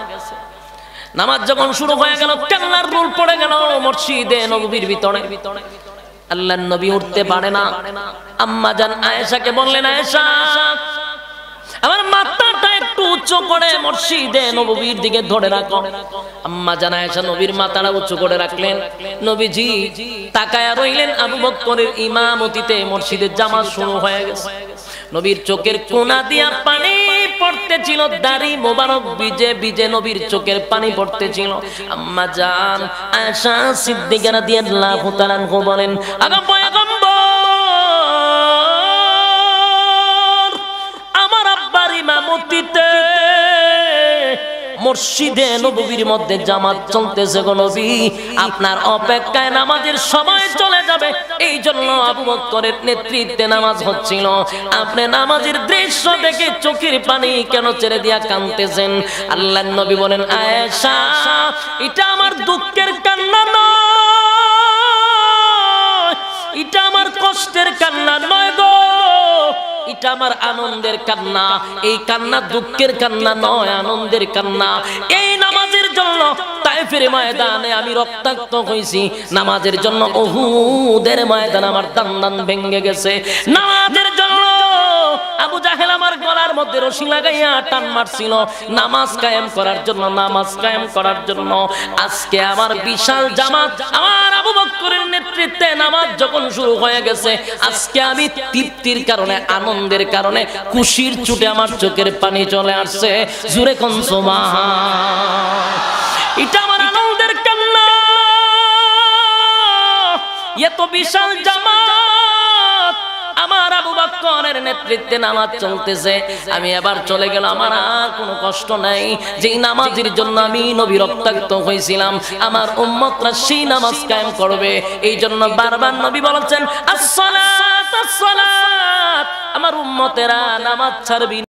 নামাজ যখন শুরু হয়ে গেল, কান্নার রোল পড়ে গেল মসজিদে নববীর ভিতরে। আল্লাহর নবী উঠতে পারে না। আম্মা জান আয়েশাকে বললেন, আয়েশা আমার মাথাটা একটু উঁচু করে মসজিদে নববীর দিকে ধরে রাখো। আম্মা জান আয়েশা নবীর মাথাটা উঁচু করে রাখলেন। নবীজি তাকায়া রইলেন। আবু বকরের ইমামতিতে মসজিদের জামাত শুরু হয়ে গেছে। নবীর চোখের কোনা দিয়া পানি পড়তেছিল, দাড়ি মোবারক ভিজে ভিজে নবীর চোখের পানি পড়তেছিল। আম্মা জান আয়েশা সিদ্দিকা রাদিয়াল্লাহু তাআলা আনহা বলেন, আগা পয়গম্বর আমার আব্বার ইমামতিতে মসজিদে নববীর মধ্যে জামাত চলতেছে গো নবী, আপনার অপেক্ষায় নামাজের সময় চলে যাবে, এই জন্য আবু বকরের নেতৃত্বে নামাজ হচ্ছিল। আপনি নামাজের দৃশ্য দেখে চোখের পানি কেন ছেড়ে দিয়া কাঁদতেছেন? আল্লাহর নবী বলেন, আয়েশা এটা আমার দুঃখের কান্না নয়, এটা আমার কষ্টের কান্না নয় গো, এটা আমার আনন্দের কান্না। এই কান্না দুঃখের কান্না নয়, আনন্দের কান্না। এই নামাজের জন্য তায়েফের ময়দানে আমি রক্তাক্ত হইছি, নামাজের জন্য উহুদের ময়দানে আমার দান ভেঙে গেছে, নামাজের জন্য আবু জাহেল আমার গলার মধ্যে রশি লাগাইয়া টান মারছিল, নামাজ কায়েম করার জন্য, নামাজ কায়েম করার জন্য। আজকে আমার বিশাল জামাত আমার আবু বকরের নেতৃত্বে নামাজ যখন শুরু হয়ে গেছে, আজকে আমি তৃপ্তির কারণে, আনন্দের কারণে, খুশির চোটে আমার চোখের পানি চলে আসছে। জোরে কোন সুবহান। এটা আমার আনন্দের কান্না। এত বিশাল জামাত আমার আবু বকরের নেতৃত্বে নামাজ চলতেছে, আমি এবার চলে গেলাম, আমার আর কোনো কষ্ট নাই। যেই নামাজের জন্য আমি নবী রক্তাক্ত হয়েছিলাম, আমার উম্মতরা সেই নামাজ কায়েম করবে। এই জন্য বারবার নবী বলেছেন, আসসালাত আসসালাত, আমার উম্মতেরা নামাজ ছাড়বি